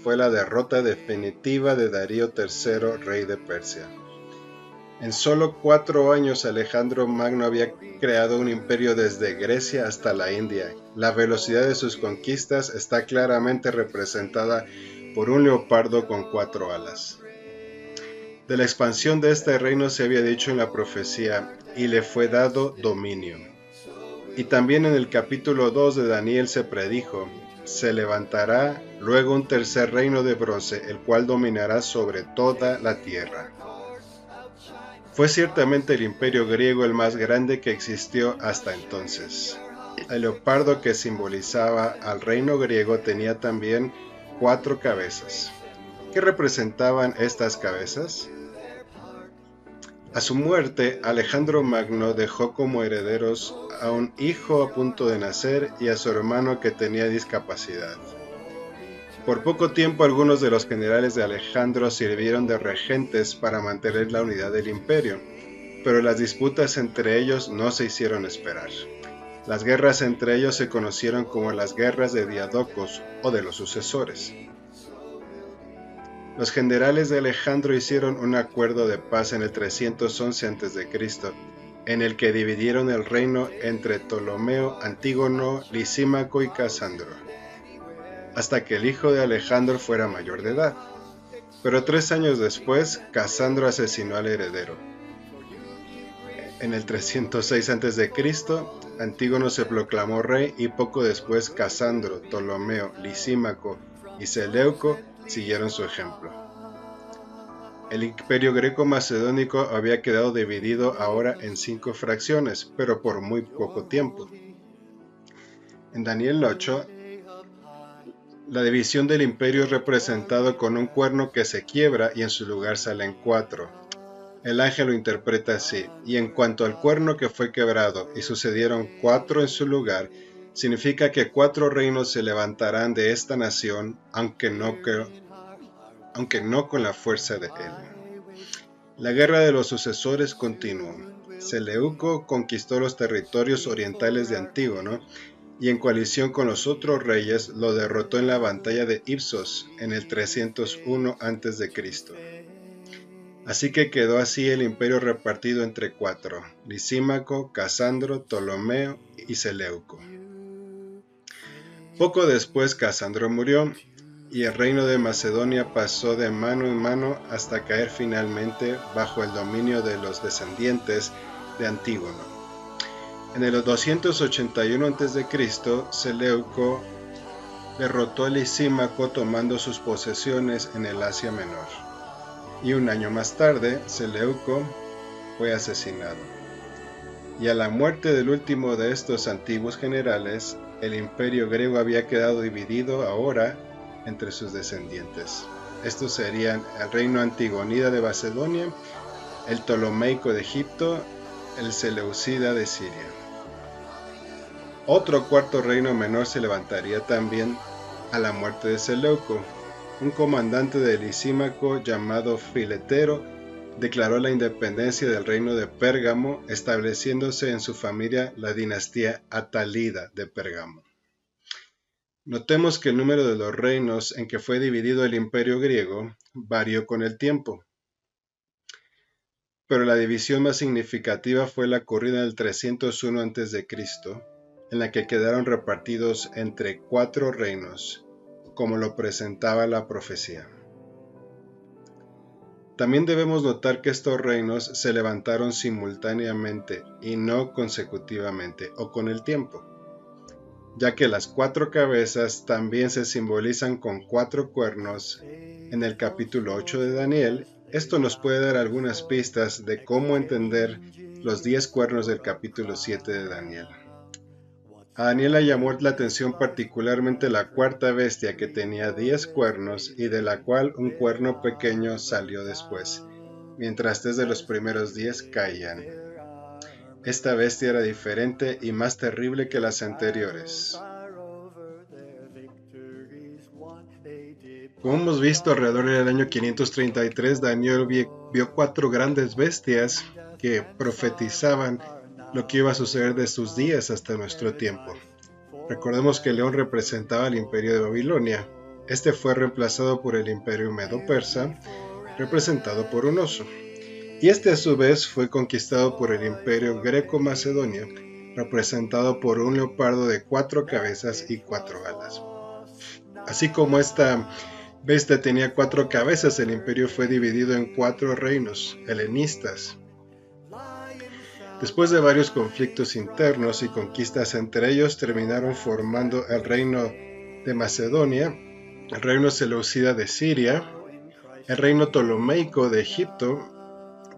fue la derrota definitiva de Darío III, rey de Persia. En solo 4 años Alejandro Magno había creado un imperio desde Grecia hasta la India. La velocidad de sus conquistas está claramente representada por un leopardo con 4 alas. De la expansión de este reino se había dicho en la profecía, y le fue dado dominio. Y también en el capítulo 2 de Daniel se predijo, se levantará luego un tercer reino de bronce, el cual dominará sobre toda la tierra. Fue ciertamente el imperio griego el más grande que existió hasta entonces. El leopardo que simbolizaba al reino griego tenía también 4 cabezas. ¿Qué representaban estas cabezas? A su muerte, Alejandro Magno dejó como herederos a un hijo a punto de nacer y a su hermano que tenía discapacidad. Por poco tiempo algunos de los generales de Alejandro sirvieron de regentes para mantener la unidad del imperio, pero las disputas entre ellos no se hicieron esperar. Las guerras entre ellos se conocieron como las guerras de Diadocos o de los sucesores. Los generales de Alejandro hicieron un acuerdo de paz en el 311 a.C., en el que dividieron el reino entre Ptolomeo, Antígono, Lisímaco y Casandro, hasta que el hijo de Alejandro fuera mayor de edad. Pero 3 años después, Casandro asesinó al heredero. En el 306 a.C., Antígono se proclamó rey y poco después Casandro, Ptolomeo, Lisímaco y Seleuco siguieron su ejemplo. El imperio greco-macedónico había quedado dividido ahora en 5 fracciones, pero por muy poco tiempo. En Daniel 8, la división del imperio es representado con un cuerno que se quiebra y en su lugar salen 4. El ángel lo interpreta así: y en cuanto al cuerno que fue quebrado y sucedieron 4 en su lugar, significa que 4 reinos se levantarán de esta nación, aunque no con la fuerza de él. La guerra de los sucesores continuó. Seleuco conquistó los territorios orientales de Antígono y en coalición con los otros reyes lo derrotó en la batalla de Ipsos en el 301 a.C. Así que quedó así el imperio repartido entre 4, Lisímaco, Casandro, Ptolomeo y Seleuco. Poco después Casandro murió y el reino de Macedonia pasó de mano en mano hasta caer finalmente bajo el dominio de los descendientes de Antígono. En el 281 a.C., Seleuco derrotó a Lisímaco tomando sus posesiones en el Asia Menor. Y un año más tarde, Seleuco fue asesinado. Y a la muerte del último de estos antiguos generales, el imperio griego había quedado dividido ahora entre sus descendientes. Estos serían el reino antigonida de Macedonia, el ptolomeico de Egipto, el seleucida de Siria. Otro cuarto reino menor se levantaría también a la muerte de Seleuco. Un comandante de Lisímaco llamado Filetero declaró la independencia del reino de Pérgamo, estableciéndose en su familia la dinastía Atalida de Pérgamo. Notemos que el número de los reinos en que fue dividido el imperio griego varió con el tiempo, pero la división más significativa fue la ocurrida en el 301 a.C., en la que quedaron repartidos entre 4 reinos, como lo presentaba la profecía. También debemos notar que estos reinos se levantaron simultáneamente y no consecutivamente o con el tiempo, ya que las 4 cabezas también se simbolizan con 4 cuernos en el capítulo 8 de Daniel. Esto nos puede dar algunas pistas de cómo entender los 10 cuernos del capítulo 7 de Daniel. A Daniel le llamó la atención particularmente la 4ª bestia, que tenía 10 cuernos y de la cual un cuerno pequeño salió después, mientras 3 de los primeros 10 caían. Esta bestia era diferente y más terrible que las anteriores. Como hemos visto, alrededor del año 533, Daniel vio 4 grandes bestias que profetizaban lo que iba a suceder de sus días hasta nuestro tiempo. Recordemos que el león representaba al imperio de Babilonia. Este fue reemplazado por el imperio medo-persa, representado por un oso. Y este a su vez fue conquistado por el imperio greco-macedonio, representado por un leopardo de 4 cabezas y 4 alas. Así como esta bestia tenía 4 cabezas, el imperio fue dividido en 4 reinos helenistas. Después de varios conflictos internos y conquistas entre ellos, terminaron formando el reino de Macedonia, el reino seleucida de Siria, el reino ptolomeico de Egipto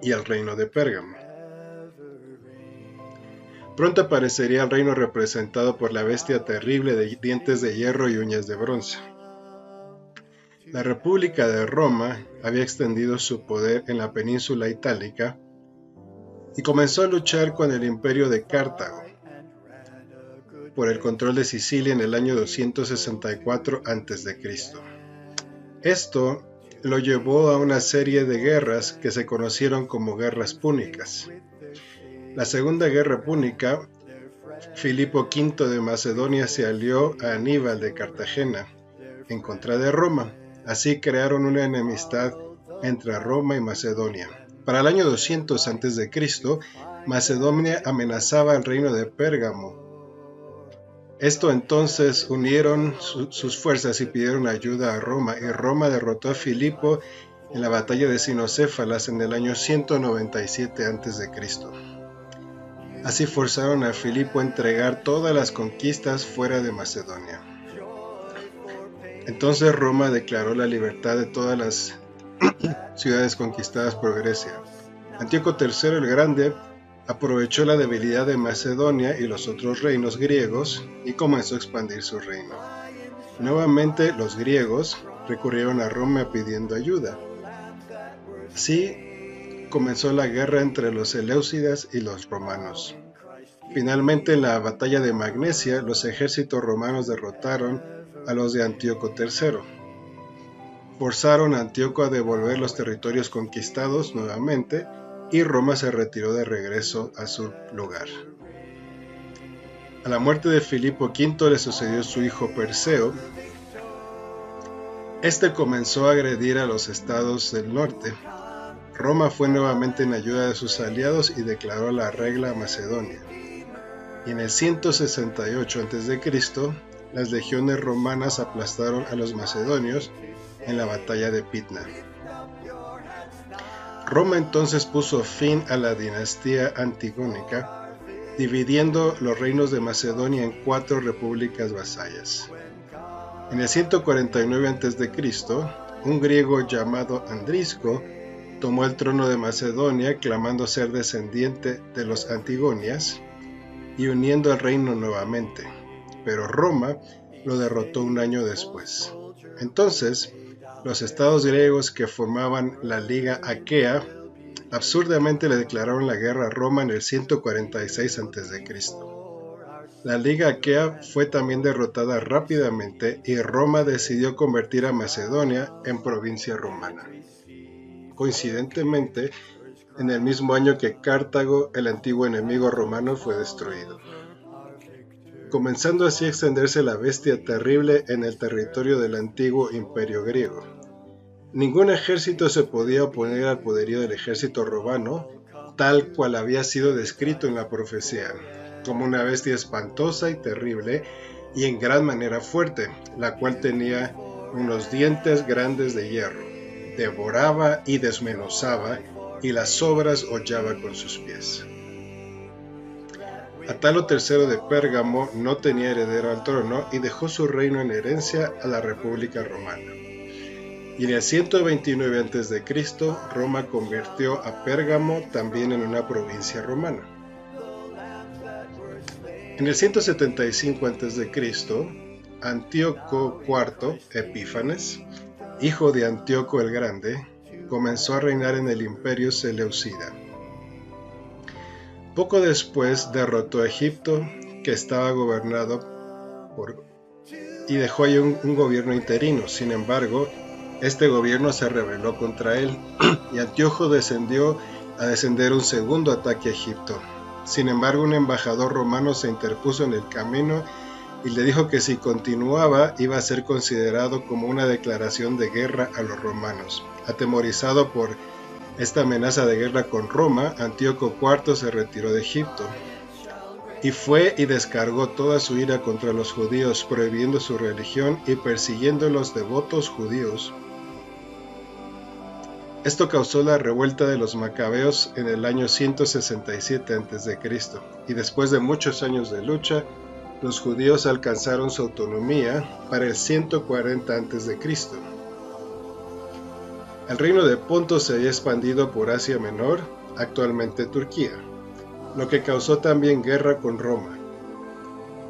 y el reino de Pérgamo. Pronto aparecería el reino representado por la bestia terrible de dientes de hierro y uñas de bronce. La República de Roma había extendido su poder en la península itálica y comenzó a luchar con el imperio de Cartago por el control de Sicilia en el año 264 a.C. Esto lo llevó a una serie de guerras que se conocieron como guerras púnicas. La Segunda Guerra Púnica, Filipo V de Macedonia se alió a Aníbal de Cartagena en contra de Roma. Así crearon una enemistad entre Roma y Macedonia. Para el año 200 a.C., Macedonia amenazaba al reino de Pérgamo. Esto entonces unieron sus fuerzas y pidieron ayuda a Roma, y Roma derrotó a Filipo en la batalla de Cinocéfalas en el año 197 a.C. Así forzaron a Filipo a entregar todas las conquistas fuera de Macedonia. Entonces Roma declaró la libertad de todas las ciudades conquistadas por Grecia. Antíoco III el Grande aprovechó la debilidad de Macedonia y los otros reinos griegos y comenzó a expandir su reino. Nuevamente los griegos recurrieron a Roma pidiendo ayuda. Así comenzó la guerra entre los seleucidas y los romanos. Finalmente, en la batalla de Magnesia, los ejércitos romanos derrotaron a los de Antíoco III. Forzaron a Antíoco a devolver los territorios conquistados nuevamente y Roma se retiró de regreso a su lugar. A la muerte de Filipo V le sucedió su hijo Perseo. Este comenzó a agredir a los estados del norte. Roma fue nuevamente en ayuda de sus aliados y declaró la regla a Macedonia. Y en el 168 a.C., las legiones romanas aplastaron a los macedonios en la batalla de Pitna. Roma entonces puso fin a la dinastía antigónica, dividiendo los reinos de Macedonia en 4 repúblicas vasallas. En el 149 a.C., un griego llamado Andrisco tomó el trono de Macedonia, clamando ser descendiente de los Antigonias y uniendo el reino nuevamente, pero Roma lo derrotó un año después. Entonces, los estados griegos que formaban la Liga Aquea absurdamente le declararon la guerra a Roma en el 146 a.C. La Liga Aquea fue también derrotada rápidamente y Roma decidió convertir a Macedonia en provincia romana. Coincidentemente, en el mismo año que Cartago, el antiguo enemigo romano, fue destruido, comenzando así a extenderse la bestia terrible en el territorio del antiguo imperio griego. Ningún ejército se podía oponer al poderío del ejército romano, tal cual había sido descrito en la profecía, como una bestia espantosa y terrible y en gran manera fuerte, la cual tenía unos dientes grandes de hierro, devoraba y desmenuzaba, y las sobras hollaba con sus pies. Atalo III de Pérgamo no tenía heredero al trono y dejó su reino en herencia a la República Romana. Y en el 129 a.C., Roma convirtió a Pérgamo también en una provincia romana. En el 175 a.C., Antíoco IV Epífanes, hijo de Antíoco el Grande, comenzó a reinar en el imperio seleucida. Poco después derrotó a Egipto, que estaba gobernado y dejó ahí un gobierno interino. Sin embargo, Este gobierno se rebeló contra él y Antíoco descendió a descender un segundo ataque a Egipto. Sin embargo, un embajador romano se interpuso en el camino y le dijo que si continuaba iba a ser considerado como una declaración de guerra a los romanos. Atemorizado por esta amenaza de guerra con Roma, Antíoco IV se retiró de Egipto y fue y descargó toda su ira contra los judíos, prohibiendo su religión y persiguiendo a los devotos judíos. Esto causó la revuelta de los macabeos en el año 167 a.C. y después de muchos años de lucha, los judíos alcanzaron su autonomía para el 140 a.C. El reino de Ponto se había expandido por Asia Menor, actualmente Turquía, lo que causó también guerra con Roma.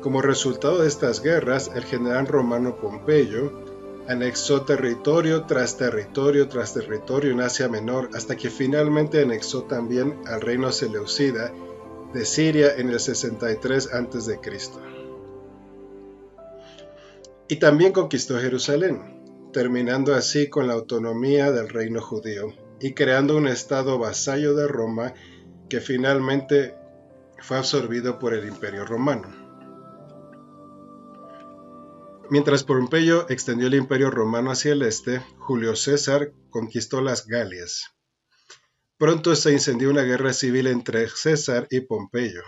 Como resultado de estas guerras, el general romano Pompeyo anexó territorio tras territorio tras territorio en Asia Menor, hasta que finalmente anexó también al reino seleucida de Siria en el 63 a.C. Y también conquistó Jerusalén, terminando así con la autonomía del reino judío y creando un estado vasallo de Roma que finalmente fue absorbido por el Imperio Romano. Mientras Pompeyo extendió el Imperio Romano hacia el este, Julio César conquistó las Galias. Pronto se incendió una guerra civil entre César y Pompeyo,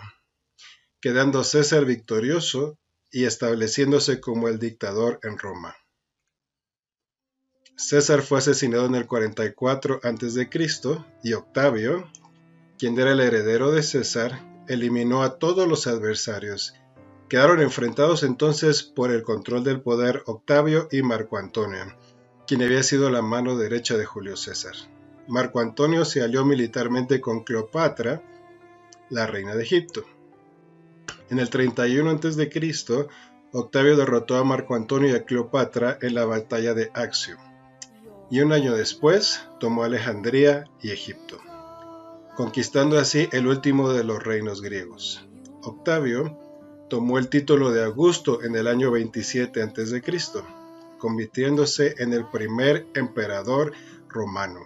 quedando César victorioso y estableciéndose como el dictador en Roma. César fue asesinado en el 44 a.C. y Octavio, quien era el heredero de César, eliminó a todos los adversarios. Quedaron enfrentados entonces por el control del poder Octavio y Marco Antonio, quien había sido la mano derecha de Julio César. Marco Antonio se alió militarmente con Cleopatra, la reina de Egipto. En el 31 a.C., Octavio derrotó a Marco Antonio y a Cleopatra en la batalla de Accio, y un año después tomó Alejandría y Egipto, conquistando así el último de los reinos griegos. Octavio tomó el título de Augusto en el año 27 a.C., convirtiéndose en el primer emperador romano.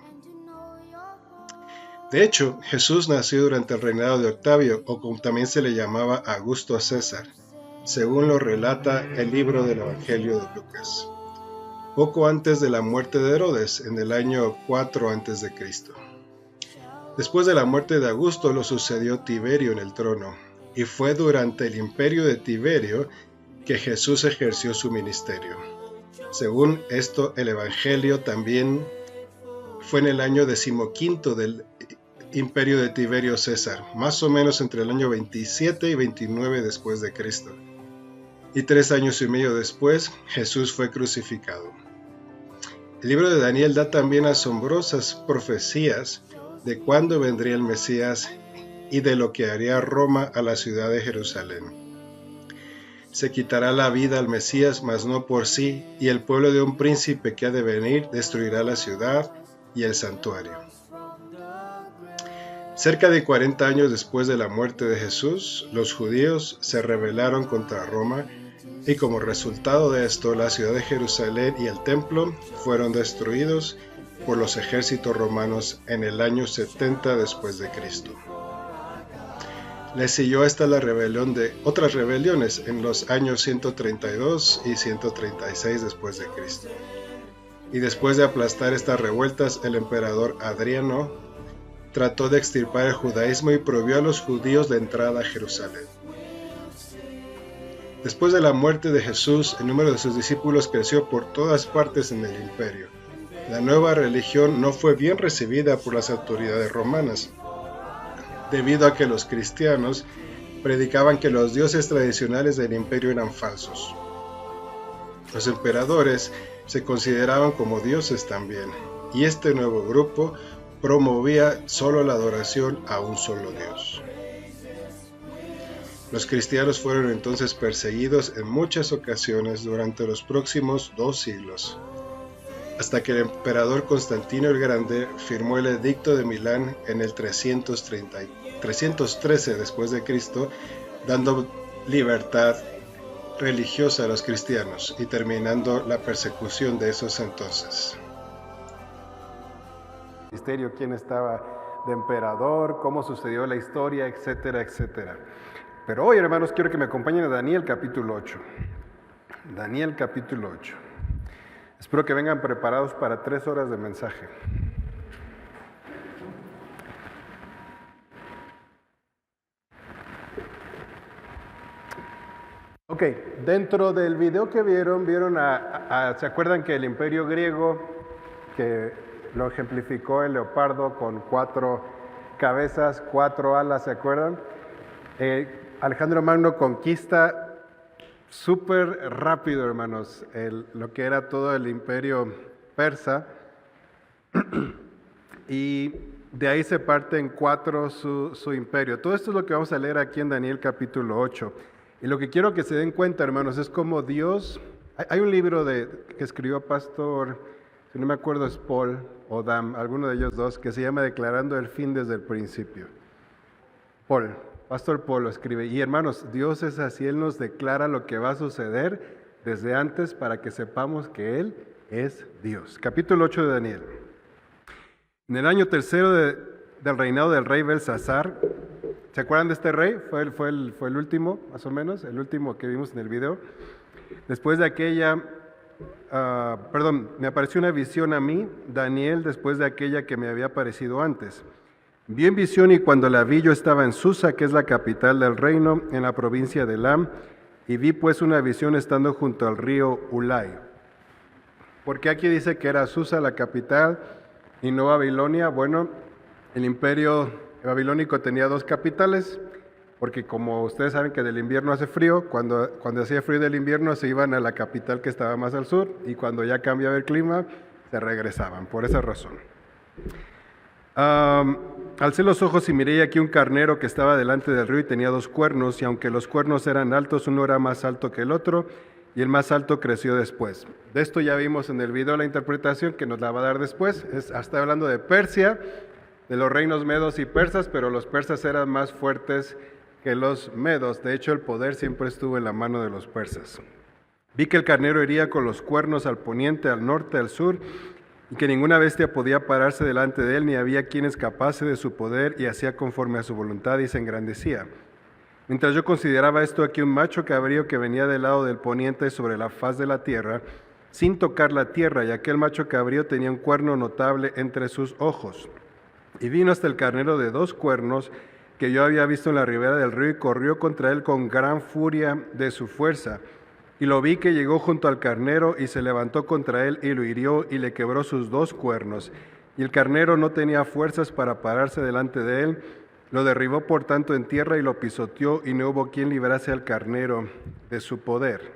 De hecho, Jesús nació durante el reinado de Octavio, o como también se le llamaba Augusto César, según lo relata el libro del Evangelio de Lucas, poco antes de la muerte de Herodes, en el año 4 a.C. Después de la muerte de Augusto lo sucedió Tiberio en el trono, y fue durante el imperio de Tiberio que Jesús ejerció su ministerio. Según esto, el Evangelio también fue en el año 15 del imperio de Tiberio César, más o menos entre el año 27 y 29 después de Cristo. Y 3 años y medio después, Jesús fue crucificado. El libro de Daniel da también asombrosas profecías de cuándo vendría el Mesías y de lo que haría Roma a la ciudad de Jerusalén. Se quitará la vida al Mesías, mas no por sí, y el pueblo de un príncipe que ha de venir destruirá la ciudad y el santuario. Cerca de 40 años después de la muerte de Jesús, los judíos se rebelaron contra Roma, y como resultado de esto, la ciudad de Jerusalén y el templo fueron destruidos por los ejércitos romanos en el año 70 después de Cristo. Le siguió hasta la rebelión de otras rebeliones en los años 132 y 136 después de Cristo. Y después de aplastar estas revueltas, el emperador Adriano trató de extirpar el judaísmo y prohibió a los judíos la entrada a Jerusalén. Después de la muerte de Jesús, el número de sus discípulos creció por todas partes en el imperio. La nueva religión no fue bien recibida por las autoridades romanas, debido a que los cristianos predicaban que los dioses tradicionales del imperio eran falsos. Los emperadores se consideraban como dioses también, y este nuevo grupo promovía solo la adoración a un solo Dios. Los cristianos fueron entonces perseguidos en muchas ocasiones durante los próximos 2 siglos, hasta que el emperador Constantino el Grande firmó el Edicto de Milán en el 313 después de Cristo, dando libertad religiosa a los cristianos y terminando la persecución de esos entonces. ministerio, quién estaba de emperador, cómo sucedió la historia, etcétera, etcétera. Pero hoy, hermanos, quiero que me acompañen a Daniel capítulo 8. Daniel capítulo 8. Espero que vengan preparados para 3 horas de mensaje. Ok, dentro del video que vieron ¿se acuerdan que el imperio griego, que lo ejemplificó el leopardo con 4 cabezas, 4 alas, ¿se acuerdan? Alejandro Magno conquista súper rápido, hermanos, lo que era todo el imperio persa, y de ahí se parte en 4 su imperio. Todo esto es lo que vamos a leer aquí en Daniel capítulo 8. Y lo que quiero que se den cuenta, hermanos, es como Dios... Hay un libro que escribió pastor, si no me acuerdo es Paul o Dam, alguno de ellos dos, que se llama Declarando el fin desde el principio. Pastor Paul lo escribe. Y hermanos, Dios es así, Él nos declara lo que va a suceder desde antes para que sepamos que Él es Dios. Capítulo 8 de Daniel. En el año tercero del reinado del rey Belsasar, ¿se acuerdan de este rey? Fue el último, más o menos, el último que vimos en el video. Después de aquella, me apareció una visión a mí, Daniel, después de aquella que me había aparecido antes. Vi en visión y cuando la vi yo estaba en Susa, que es la capital del reino, en la provincia de Elam, y vi pues una visión estando junto al río Ulai. ¿Por qué aquí dice que era Susa la capital y no Babilonia? Bueno, el imperio babilónico tenía 2 capitales, porque como ustedes saben que del invierno hace frío, cuando hacía frío del invierno se iban a la capital que estaba más al sur, y cuando ya cambiaba el clima, se regresaban, por esa razón. Alcé los ojos y miré aquí un carnero que estaba delante del río y tenía 2 cuernos, y aunque los cuernos eran altos, uno era más alto que el otro, y el más alto creció después. De esto ya vimos en el video la interpretación que nos la va a dar después. Está hablando de Persia, de los reinos medos y persas, pero los persas eran más fuertes que los medos. De hecho, el poder siempre estuvo en la mano de los persas. Vi que el carnero hería con los cuernos al poniente, al norte, al sur, y que ninguna bestia podía pararse delante de él, ni había quien escapase de su poder, y hacía conforme a su voluntad y se engrandecía. Mientras yo consideraba esto, aquí un macho cabrío que venía del lado del poniente sobre la faz de la tierra, sin tocar la tierra, y aquel macho cabrío tenía un cuerno notable entre sus ojos. Y vino hasta el carnero de 2 cuernos que yo había visto en la ribera del río y corrió contra él con gran furia de su fuerza. Y lo vi que llegó junto al carnero y se levantó contra él y lo hirió y le quebró sus 2 cuernos. Y el carnero no tenía fuerzas para pararse delante de él. Lo derribó por tanto en tierra y lo pisoteó y no hubo quien librase al carnero de su poder.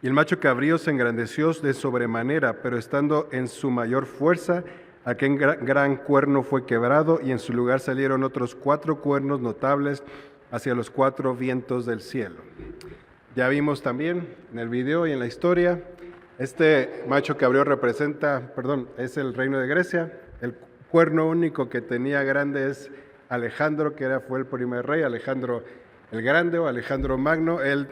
Y el macho cabrío se engrandeció de sobremanera, pero estando en su mayor fuerza, aquel gran cuerno fue quebrado y en su lugar salieron otros 4 cuernos notables hacia los 4 vientos del cielo. Ya vimos también en el video y en la historia, este macho cabrío es el reino de Grecia. El cuerno único que tenía grande es Alejandro, fue el primer rey, Alejandro el Grande o Alejandro Magno. Él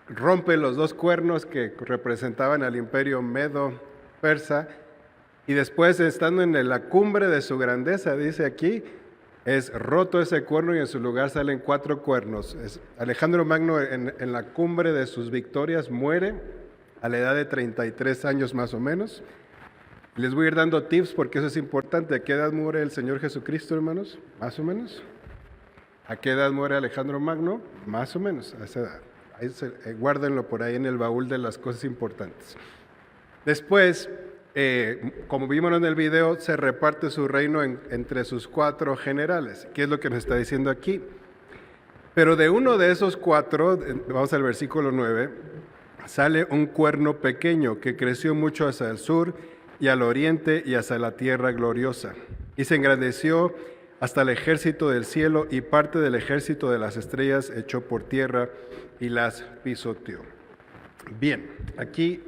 rompe los 2 cuernos que representaban al imperio medo-persa. Y después, estando en la cumbre de su grandeza, dice aquí, es roto ese cuerno y en su lugar salen 4 cuernos. Alejandro Magno en la cumbre de sus victorias muere a la edad de 33 años más o menos. Les voy a ir dando tips porque eso es importante. ¿A qué edad muere el Señor Jesucristo, hermanos? Más o menos. ¿A qué edad muere Alejandro Magno? Más o menos, a esa edad. Guárdenlo por ahí en el baúl de las cosas importantes. Después, como vimos en el video, se reparte su reino entre sus 4 generales. ¿Qué es lo que nos está diciendo aquí? Pero de uno de esos 4, vamos al versículo 9, sale un cuerno pequeño que creció mucho hacia el sur y al oriente y hacia la tierra gloriosa. Y se engrandeció hasta el ejército del cielo y parte del ejército de las estrellas echó por tierra y las pisoteó. Bien, aquí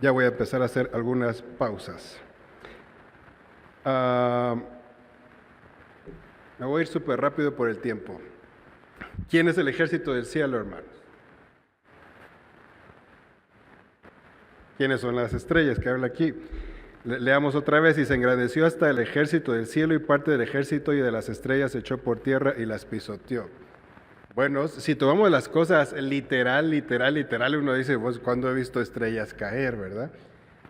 ya voy a empezar a hacer algunas pausas. Me voy a ir súper rápido por el tiempo. ¿Quién es el ejército del cielo, hermanos? ¿Quiénes son las estrellas que habla aquí? Leamos otra vez, y se engrandeció hasta el ejército del cielo y parte del ejército y de las estrellas echó por tierra y las pisoteó. Bueno, si tomamos las cosas literal, uno dice, pues, ¿cuándo he visto estrellas caer, verdad?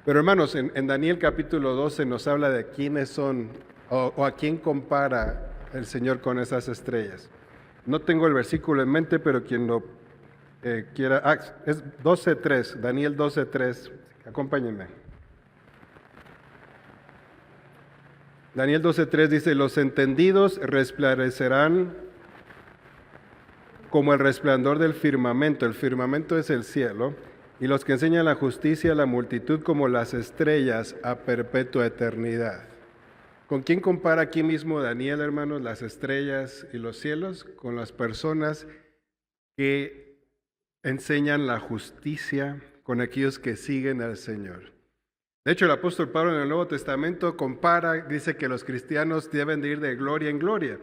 Pero hermanos, en Daniel capítulo 12 nos habla de quiénes son, o a quién compara el Señor con esas estrellas. No tengo el versículo en mente, pero quien lo quiera, es 12:3, Daniel 12:3, acompáñenme. Daniel 12:3 dice, los entendidos resplandecerán como el resplandor del firmamento. El firmamento es el cielo. Y los que enseñan la justicia a la multitud como las estrellas a perpetua eternidad. ¿Con quién compara aquí mismo Daniel, hermanos, las estrellas y los cielos? Con las personas que enseñan la justicia, con aquellos que siguen al Señor. De hecho, el apóstol Pablo en el Nuevo Testamento compara, dice que los cristianos deben de ir de gloria en gloria.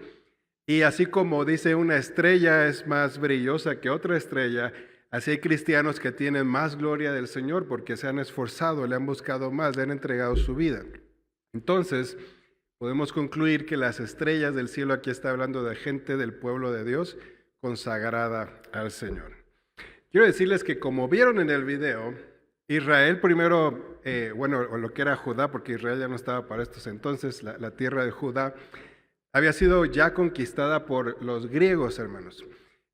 Y así como dice una estrella es más brillosa que otra estrella, así hay cristianos que tienen más gloria del Señor porque se han esforzado, le han buscado más, le han entregado su vida. Entonces, podemos concluir que las estrellas del cielo, aquí está hablando de gente del pueblo de Dios consagrada al Señor. Quiero decirles que como vieron en el video, Israel primero, o lo que era Judá, porque Israel ya no estaba para estos entonces, la tierra de Judá, había sido ya conquistada por los griegos, hermanos.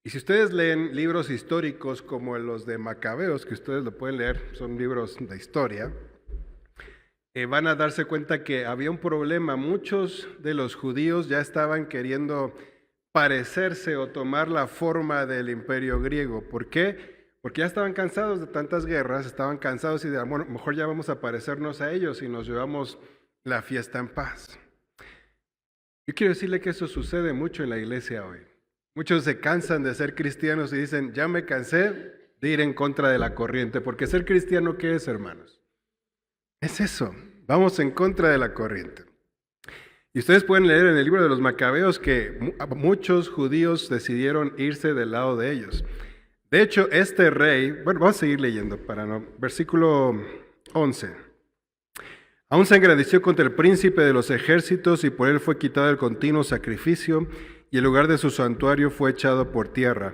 Y si ustedes leen libros históricos como los de Macabeos, que ustedes lo pueden leer, son libros de historia, van a darse cuenta que había un problema. Muchos de los judíos ya estaban queriendo parecerse o tomar la forma del imperio griego. ¿Por qué? Porque ya estaban cansados de tantas guerras, estaban cansados y de, bueno, mejor ya vamos a parecernos a ellos y nos llevamos la fiesta en paz. Yo quiero decirle que eso sucede mucho en la iglesia hoy. Muchos se cansan de ser cristianos y dicen, ya me cansé de ir en contra de la corriente, porque ser cristiano, ¿qué es, hermanos? Es eso, vamos en contra de la corriente. Y ustedes pueden leer en el libro de los Macabeos que muchos judíos decidieron irse del lado de ellos. De hecho, este rey, bueno, vamos a seguir leyendo para no, versículo 11. Aún se engrandeció contra el príncipe de los ejércitos y por él fue quitado el continuo sacrificio y el lugar de su santuario fue echado por tierra.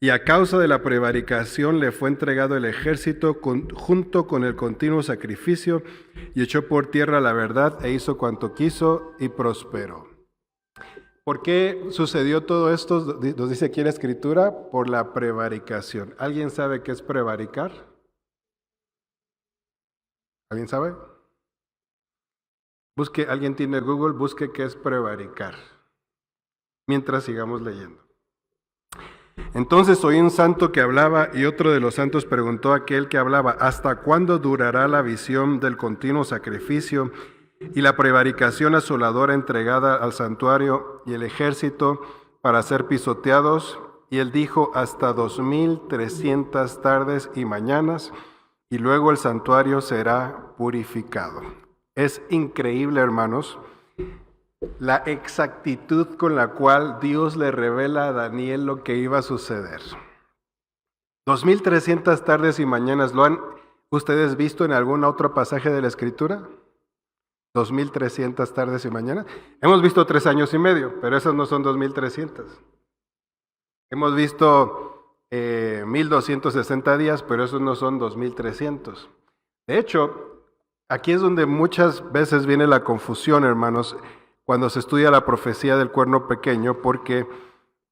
Y a causa de la prevaricación le fue entregado el ejército junto con el continuo sacrificio y echó por tierra la verdad e hizo cuanto quiso y prosperó. ¿Por qué sucedió todo esto? Nos dice aquí en la Escritura, por la prevaricación. ¿Alguien sabe qué es prevaricar? ¿Alguien sabe? Alguien tiene Google, busque qué es prevaricar. Mientras sigamos leyendo. Entonces oí un santo que hablaba y otro de los santos preguntó a aquel que hablaba, ¿hasta cuándo durará la visión del continuo sacrificio y la prevaricación asoladora entregada al santuario y el ejército para ser pisoteados? Y él dijo, hasta 2300 tardes y mañanas, y luego el santuario será purificado. Es increíble, hermanos, la exactitud con la cual Dios le revela a Daniel lo que iba a suceder. 2300 tardes y mañanas, ¿lo han ustedes visto en algún otro pasaje de la Escritura? 2300 tardes y mañanas. Hemos visto 3 años y medio, pero esos no son 2300. Hemos visto 1260 días, pero esos no son 2300. De hecho, aquí es donde muchas veces viene la confusión, hermanos, cuando se estudia la profecía del cuerno pequeño, porque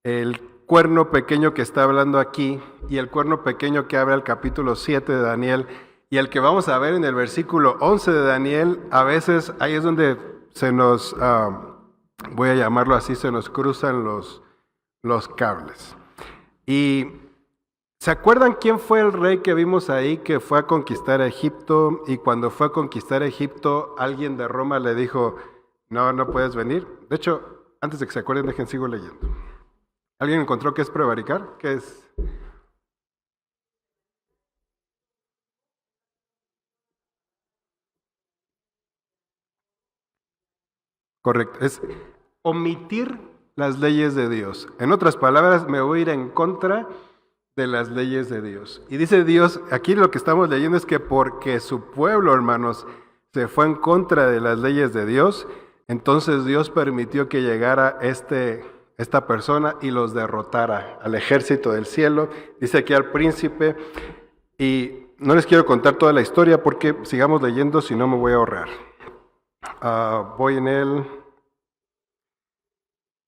el cuerno pequeño que está hablando aquí y el cuerno pequeño que abre el capítulo 7 de Daniel y el que vamos a ver en el versículo 11 de Daniel, a veces ahí es donde se nos, voy a llamarlo así, se nos cruzan los cables. Y ¿se acuerdan quién fue el rey que vimos ahí que fue a conquistar a Egipto? Y cuando fue a conquistar a Egipto, alguien de Roma le dijo, no puedes venir. De hecho, antes de que se acuerden, sigo leyendo. ¿Alguien encontró qué es prevaricar? ¿Qué es? Correcto, es omitir las leyes de Dios. En otras palabras, me voy a ir en contra de las leyes de Dios. Y dice Dios, aquí lo que estamos leyendo es que porque su pueblo, hermanos, se fue en contra de las leyes de Dios, entonces Dios permitió que llegara esta persona y los derrotara al ejército del cielo. Dice aquí al príncipe, y no les quiero contar toda la historia porque sigamos leyendo, si no me voy a ahorrar. Voy en el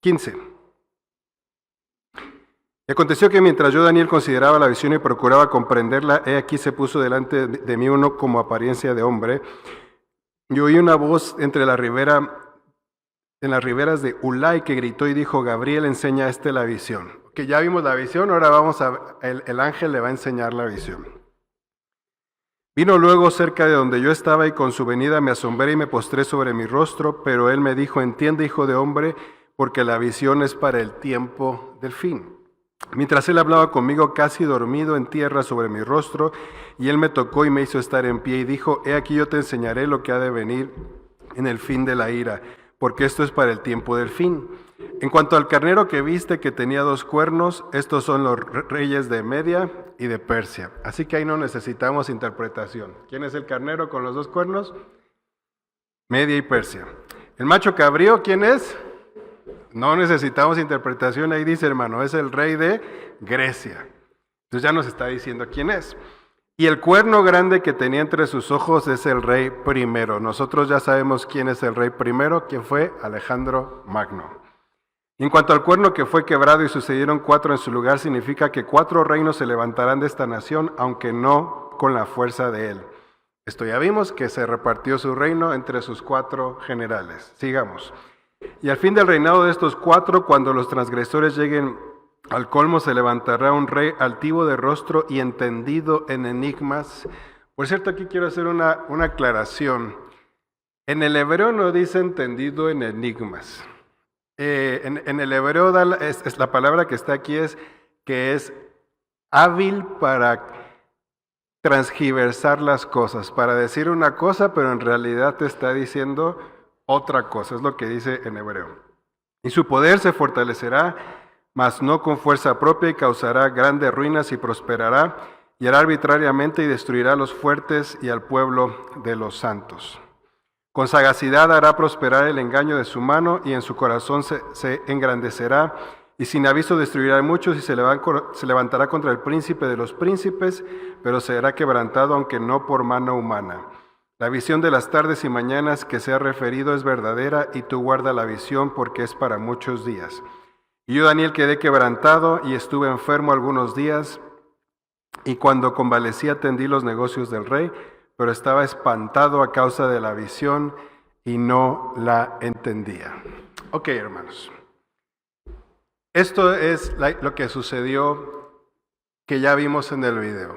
15. Y aconteció que mientras yo, Daniel, consideraba la visión y procuraba comprenderla, he aquí se puso delante de mí uno como apariencia de hombre, y oí una voz en las riberas de Ulai que gritó y dijo: Gabriel, enseña a la visión. Que ya vimos la visión, ahora el ángel le va a enseñar la visión. Vino luego cerca de donde yo estaba y con su venida me asombré y me postré sobre mi rostro, pero él me dijo: entiende, hijo de hombre, porque la visión es para el tiempo del fin. Mientras él hablaba conmigo, casi dormido en tierra sobre mi rostro, y él me tocó y me hizo estar en pie y dijo: he aquí yo te enseñaré lo que ha de venir en el fin de la ira, porque esto es para el tiempo del fin. En cuanto al carnero que viste que tenía 2 cuernos, estos son los reyes de Media y de Persia. Así que ahí no necesitamos interpretación. ¿Quién es el carnero con los 2 cuernos? Media y Persia. El macho cabrío, ¿quién es? No necesitamos interpretación, ahí dice, hermano, es el rey de Grecia. Entonces ya nos está diciendo quién es. Y el cuerno grande que tenía entre sus ojos es el rey primero. Nosotros ya sabemos quién es el rey primero, quién fue Alejandro Magno. Y en cuanto al cuerno que fue quebrado y sucedieron 4 en su lugar, significa que 4 reinos se levantarán de esta nación, aunque no con la fuerza de él. Esto ya vimos, que se repartió su reino entre sus 4 generales. Sigamos. Y al fin del reinado de estos 4, cuando los transgresores lleguen al colmo, se levantará un rey altivo de rostro y entendido en enigmas. Por cierto, aquí quiero hacer una aclaración. En el hebreo no dice entendido en enigmas. En el hebreo es la palabra que está aquí es que es hábil para transgiversar las cosas, para decir una cosa, pero en realidad te está diciendo otra cosa, es lo que dice en hebreo. Y su poder se fortalecerá, mas no con fuerza propia, y causará grandes ruinas y prosperará, y hará arbitrariamente y destruirá a los fuertes y al pueblo de los santos. Con sagacidad hará prosperar el engaño de su mano, y en su corazón se engrandecerá, y sin aviso destruirá a muchos, y se levantará contra el príncipe de los príncipes, pero será quebrantado, aunque no por mano humana. La visión de las tardes y mañanas que se ha referido es verdadera, y tú guarda la visión, porque es para muchos días. Y yo, Daniel, quedé quebrantado y estuve enfermo algunos días, y cuando convalecí atendí los negocios del rey, pero estaba espantado a causa de la visión y no la entendía. Ok, hermanos. Esto es lo que sucedió, que ya vimos en el video.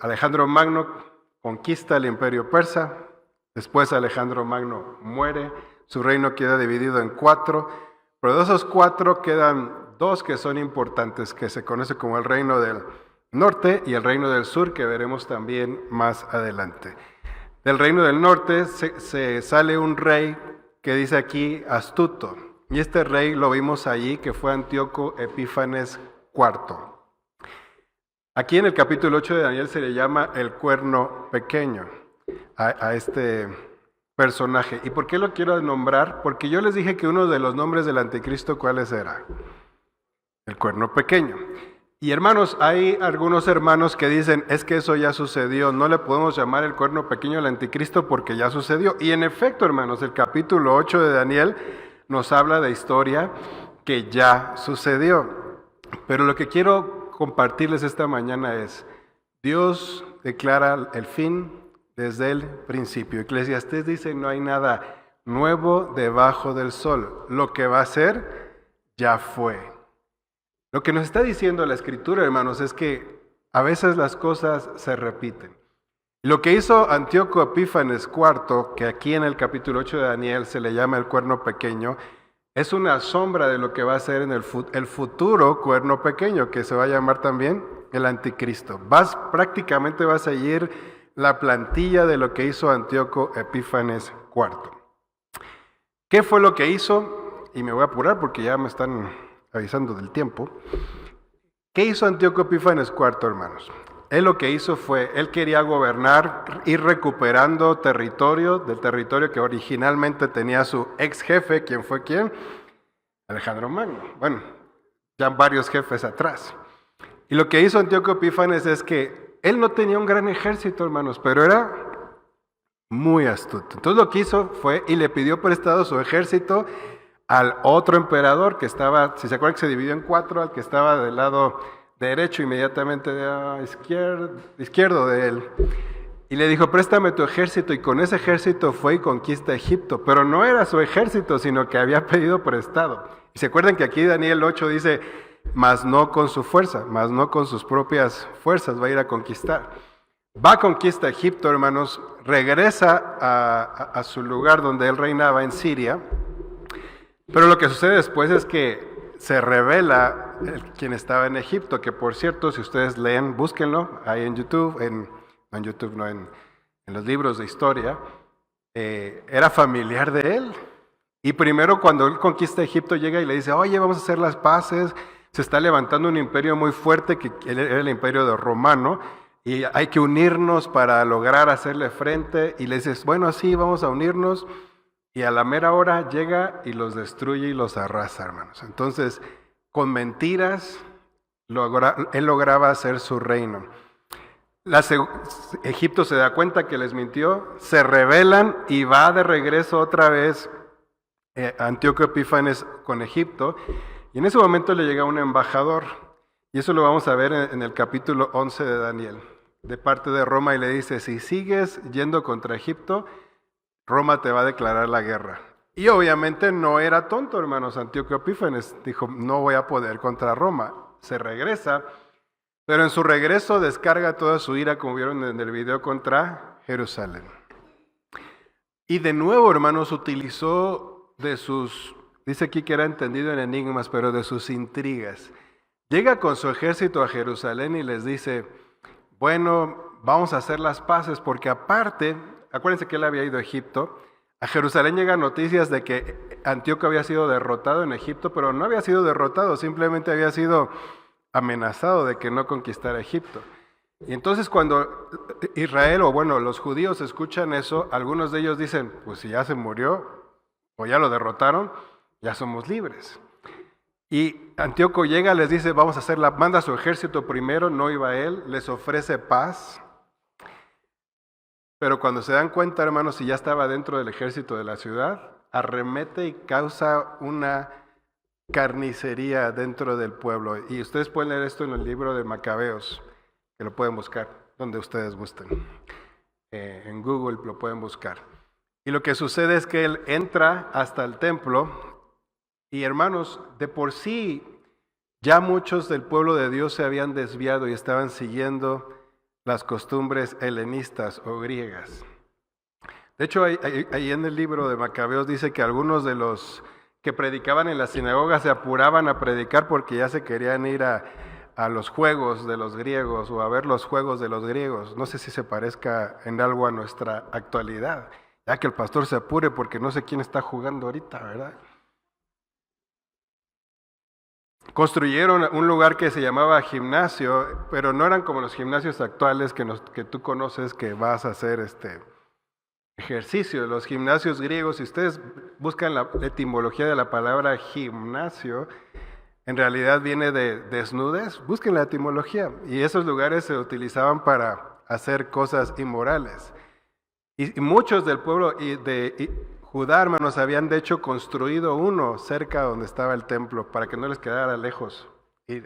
Alejandro Magno conquista el imperio persa, después Alejandro Magno muere, su reino queda dividido en 4, pero de esos 4 quedan 2 que son importantes, que se conoce como el reino del norte y el reino del sur, que veremos también más adelante. Del reino del norte se sale un rey que dice aquí astuto, y este rey lo vimos allí, que fue Antíoco Epífanes IV. Aquí en el capítulo 8 de Daniel se le llama el cuerno pequeño a este personaje. ¿Y por qué lo quiero nombrar? Porque yo les dije que uno de los nombres del anticristo, ¿cuáles era? El cuerno pequeño. Y hermanos, hay algunos hermanos que dicen, es que eso ya sucedió, no le podemos llamar el cuerno pequeño al anticristo porque ya sucedió. Y en efecto, hermanos, el capítulo 8 de Daniel nos habla de historia que ya sucedió. Pero lo que quiero compartirles esta mañana es, Dios declara el fin desde el principio. Eclesiastés dice, no hay nada nuevo debajo del sol. Lo que va a ser, ya fue. Lo que nos está diciendo la Escritura, hermanos, es que a veces las cosas se repiten. Lo que hizo Antíoco Epífanes IV, que aquí en el capítulo 8 de Daniel se le llama el cuerno pequeño, es una sombra de lo que va a ser en el futuro cuerno pequeño, que se va a llamar también el anticristo. Prácticamente va a seguir la plantilla de lo que hizo Antíoco Epífanes IV. ¿Qué fue lo que hizo? Y me voy a apurar porque ya me están avisando del tiempo. ¿Qué hizo Antíoco Epífanes IV, hermanos? Él lo que hizo fue, él quería gobernar, ir recuperando territorio, del territorio que originalmente tenía su ex jefe, ¿quién fue quién? Alejandro Magno. Bueno, ya varios jefes atrás. Y lo que hizo Antíoco Epífanes es que él no tenía un gran ejército, hermanos, pero era muy astuto. Entonces lo que hizo fue y le pidió prestado su ejército al otro emperador que estaba, si se acuerdan que se dividió en 4, al que estaba del lado derecho inmediatamente izquierdo de él. Y le dijo, préstame tu ejército, y con ese ejército fue y conquista Egipto. Pero no era su ejército, sino que había pedido prestado. Y se acuerdan que aquí Daniel 8 dice, mas no con su fuerza, mas no con sus propias fuerzas va a ir a conquistar. Va a conquista Egipto, hermanos, regresa a su lugar donde él reinaba en Siria. Pero lo que sucede después es que se revela quien estaba en Egipto, que por cierto, si ustedes leen, búsquenlo, ahí en YouTube, en los libros de historia, era familiar de él. Y primero cuando él conquista Egipto llega y le dice, oye, vamos a hacer las paces, se está levantando un imperio muy fuerte, que era el imperio romano, y hay que unirnos para lograr hacerle frente, y le dices, bueno, sí, vamos a unirnos. Y a la mera hora llega y los destruye y los arrasa, hermanos. Entonces, con mentiras, él lograba hacer su reino. Egipto se da cuenta que les mintió, se rebelan y va de regreso otra vez Antíoco Epífanes con Egipto. Y en ese momento le llega un embajador, y eso lo vamos a ver en el capítulo 11 de Daniel, de parte de Roma, y le dice, si sigues yendo contra Egipto, Roma te va a declarar la guerra. Y obviamente no era tonto, hermanos. Antíoco Epífanes dijo, no voy a poder contra Roma. Se regresa, pero en su regreso descarga toda su ira, como vieron en el video, contra Jerusalén. Y de nuevo, hermanos, utilizó de sus, dice aquí que era entendido en enigmas, pero de sus intrigas. Llega con su ejército a Jerusalén y les dice, bueno, vamos a hacer las paces, porque aparte, acuérdense que él había ido a Egipto, a Jerusalén llegan noticias de que Antíoco había sido derrotado en Egipto, pero no había sido derrotado, simplemente había sido amenazado de que no conquistara Egipto. Y entonces cuando Israel, o bueno, los judíos escuchan eso, algunos de ellos dicen, pues si ya se murió, o ya lo derrotaron, ya somos libres. Y Antíoco llega, les dice, vamos a manda a su ejército primero, no iba él, les ofrece paz. Pero cuando se dan cuenta, hermanos, si ya estaba dentro del ejército de la ciudad, arremete y causa una carnicería dentro del pueblo. Y ustedes pueden leer esto en el libro de Macabeos, que lo pueden buscar donde ustedes gusten. En Google lo pueden buscar. Y lo que sucede es que él entra hasta el templo y, hermanos, de por sí ya muchos del pueblo de Dios se habían desviado y estaban siguiendo las costumbres helenistas o griegas. De hecho, ahí en el libro de Macabeos dice que algunos de los que predicaban en la sinagoga se apuraban a predicar porque ya se querían ir a los juegos de los griegos o a ver los juegos de los griegos. No sé si se parezca en algo a nuestra actualidad, ya que el pastor se apure porque no sé quién está jugando ahorita, ¿verdad? Construyeron un lugar que se llamaba gimnasio, pero no eran como los gimnasios actuales que tú conoces, que vas a hacer ejercicio. Los gimnasios griegos, si ustedes buscan la etimología de la palabra gimnasio, en realidad viene de desnudez. Busquen la etimología. Y esos lugares se utilizaban para hacer cosas inmorales. Y muchos del pueblo de Judá, hermanos, habían de hecho construido uno cerca donde estaba el templo para que no les quedara lejos. Y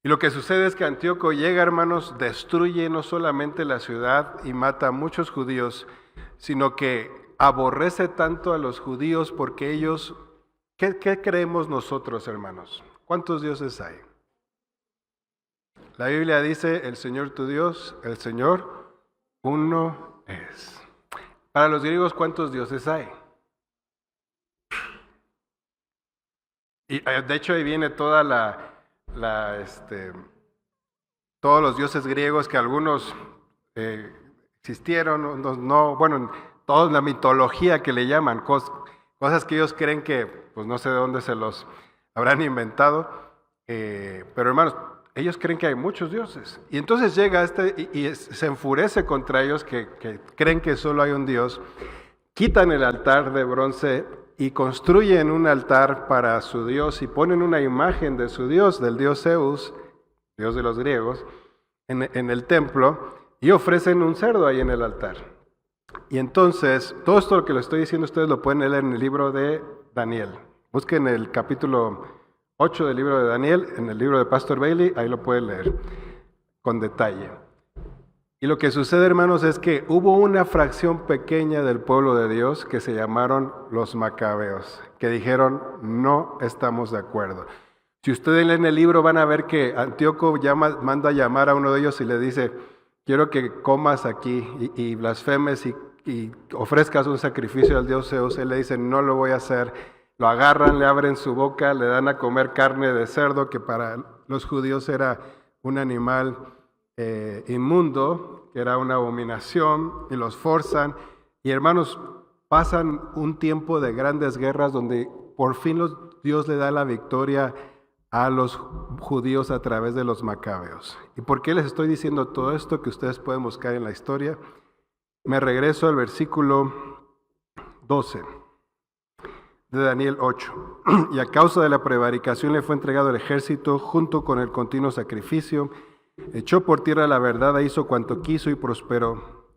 lo que sucede es que Antíoco llega, hermanos, destruye no solamente la ciudad y mata a muchos judíos, sino que aborrece tanto a los judíos porque ellos, ¿qué creemos nosotros, hermanos? ¿Cuántos dioses hay? La Biblia dice, el Señor tu Dios, el Señor uno es. Para los griegos, ¿cuántos dioses hay? Y de hecho ahí viene toda todos los dioses griegos que algunos existieron, bueno, toda la mitología que le llaman, cosas que ellos creen que, pues no sé de dónde se los habrán inventado, pero hermanos, ellos creen que hay muchos dioses. Y entonces llega y se enfurece contra ellos que creen que solo hay un Dios. Quitan el altar de bronce y construyen un altar para su Dios y ponen una imagen de su Dios, del dios Zeus, Dios de los griegos, en el templo y ofrecen un cerdo ahí en el altar. Y entonces, todo esto lo que les estoy diciendo ustedes lo pueden leer en el libro de Daniel. Busquen el capítulo 8 del libro de Daniel, en el libro de Pastor Bailey, ahí lo pueden leer con detalle. Y lo que sucede, hermanos, es que hubo una fracción pequeña del pueblo de Dios que se llamaron los macabeos, que dijeron, no estamos de acuerdo. Si ustedes leen el libro van a ver que Antíoco manda a llamar a uno de ellos y le dice, quiero que comas aquí y blasfemes y ofrezcas un sacrificio al dios Zeus. Él le dice, no lo voy a hacer. Lo agarran, le abren su boca, le dan a comer carne de cerdo, que para los judíos era un animal inmundo, que era una abominación, y los forzan. Y hermanos, pasan un tiempo de grandes guerras donde por fin Dios le da la victoria a los judíos a través de los macabeos. ¿Y por qué les estoy diciendo todo esto que ustedes pueden buscar en la historia? Me regreso al versículo 12 de Daniel 8. Y a causa de la prevaricación le fue entregado el ejército junto con el continuo sacrificio. Echó por tierra la verdad e hizo cuanto quiso y prosperó.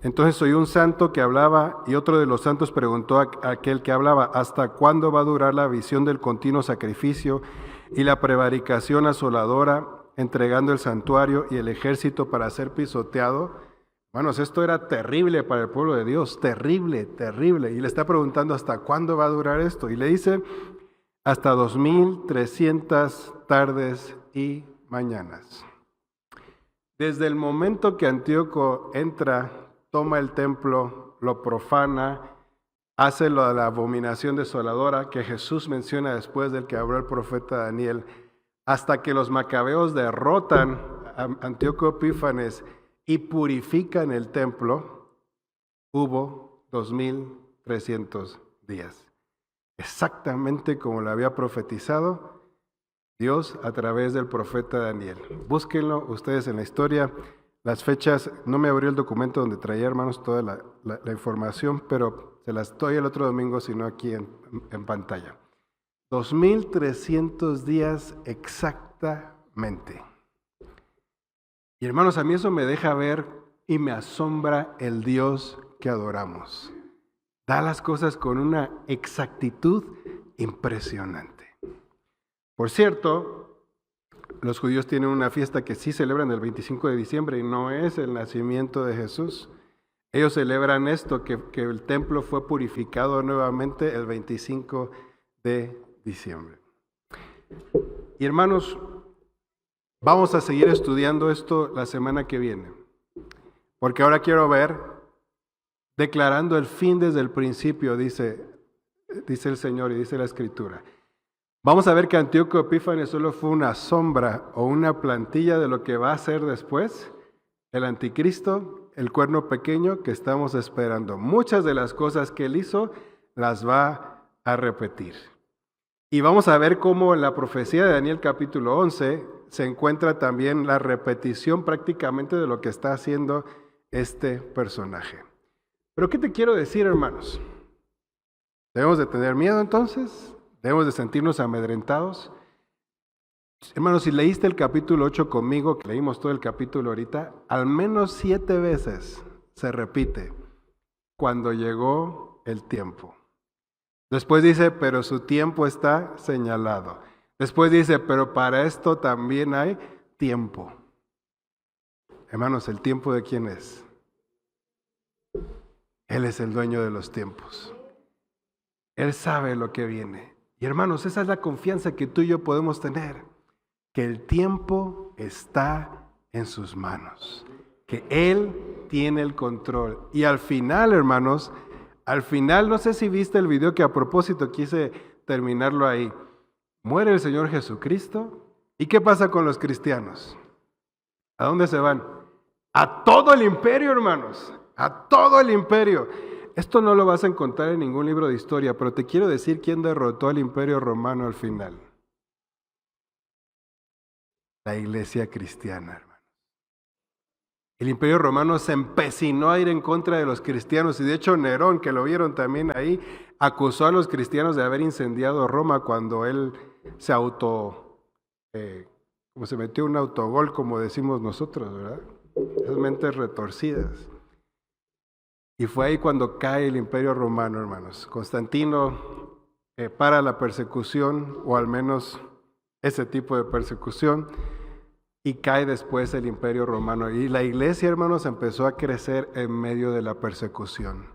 Entonces oyó un santo que hablaba y otro de los santos preguntó a aquel que hablaba, ¿hasta cuándo va a durar la visión del continuo sacrificio y la prevaricación asoladora, entregando el santuario y el ejército para ser pisoteado? Hermanos, esto era terrible para el pueblo de Dios, terrible, terrible. Y le está preguntando hasta cuándo va a durar esto. Y le dice, hasta 2300 tardes y mañanas. Desde el momento que Antíoco entra, toma el templo, lo profana, hace lo de la abominación desoladora que Jesús menciona después del que habló el profeta Daniel, hasta que los macabeos derrotan a Antíoco Epífanes y purifican el templo, hubo 2300 días. Exactamente como lo había profetizado Dios a través del profeta Daniel. Búsquenlo ustedes en la historia. Las fechas, no me abrió el documento donde traía, hermanos, toda la información, pero se las doy el otro domingo, sino aquí en pantalla. 2300 días exactamente. Y hermanos, a mí eso me deja ver y me asombra el Dios que adoramos. Da las cosas con una exactitud impresionante. Por cierto, los judíos tienen una fiesta que sí celebran el 25 de diciembre y no es el nacimiento de Jesús. Ellos celebran esto, que el templo fue purificado nuevamente el 25 de diciembre. Y hermanos, vamos a seguir estudiando esto la semana que viene, porque ahora quiero ver, declarando el fin desde el principio, dice el Señor y dice la Escritura. Vamos a ver que Antíoco Epífanes solo fue una sombra o una plantilla de lo que va a ser después el anticristo, el cuerno pequeño que estamos esperando. Muchas de las cosas que él hizo las va a repetir. Y vamos a ver cómo en la profecía de Daniel capítulo 11 se encuentra también la repetición prácticamente de lo que está haciendo este personaje. Pero ¿qué te quiero decir, hermanos? ¿Debemos de tener miedo entonces? ¿Debemos de sentirnos amedrentados? Hermanos, si leíste el capítulo 8 conmigo, que leímos todo el capítulo ahorita, al menos 7 veces se repite, cuando llegó el tiempo. Después dice, pero su tiempo está señalado. Después dice, pero para esto también hay tiempo. Hermanos, ¿el tiempo de quién es? Él es el dueño de los tiempos. Él sabe lo que viene. Y hermanos, esa es la confianza que tú y yo podemos tener. Que el tiempo está en sus manos. Que Él tiene el control. Y al final, hermanos, no sé si viste el video que a propósito quise terminarlo ahí. Muere el Señor Jesucristo. ¿Y qué pasa con los cristianos? ¿A dónde se van? A todo el imperio, hermanos. A todo el imperio. Esto no lo vas a encontrar en ningún libro de historia, pero te quiero decir quién derrotó al imperio romano al final. La iglesia cristiana, hermano. El Imperio Romano se empecinó a ir en contra de los cristianos y de hecho Nerón, que lo vieron también ahí, acusó a los cristianos de haber incendiado Roma cuando él se como se metió un autogol, como decimos nosotros, ¿verdad? Esas mentes retorcidas. Y fue ahí cuando cae el Imperio Romano, hermanos. Constantino para la persecución, o al menos ese tipo de persecución, y cae después el Imperio Romano. Y la iglesia, hermanos, empezó a crecer en medio de la persecución.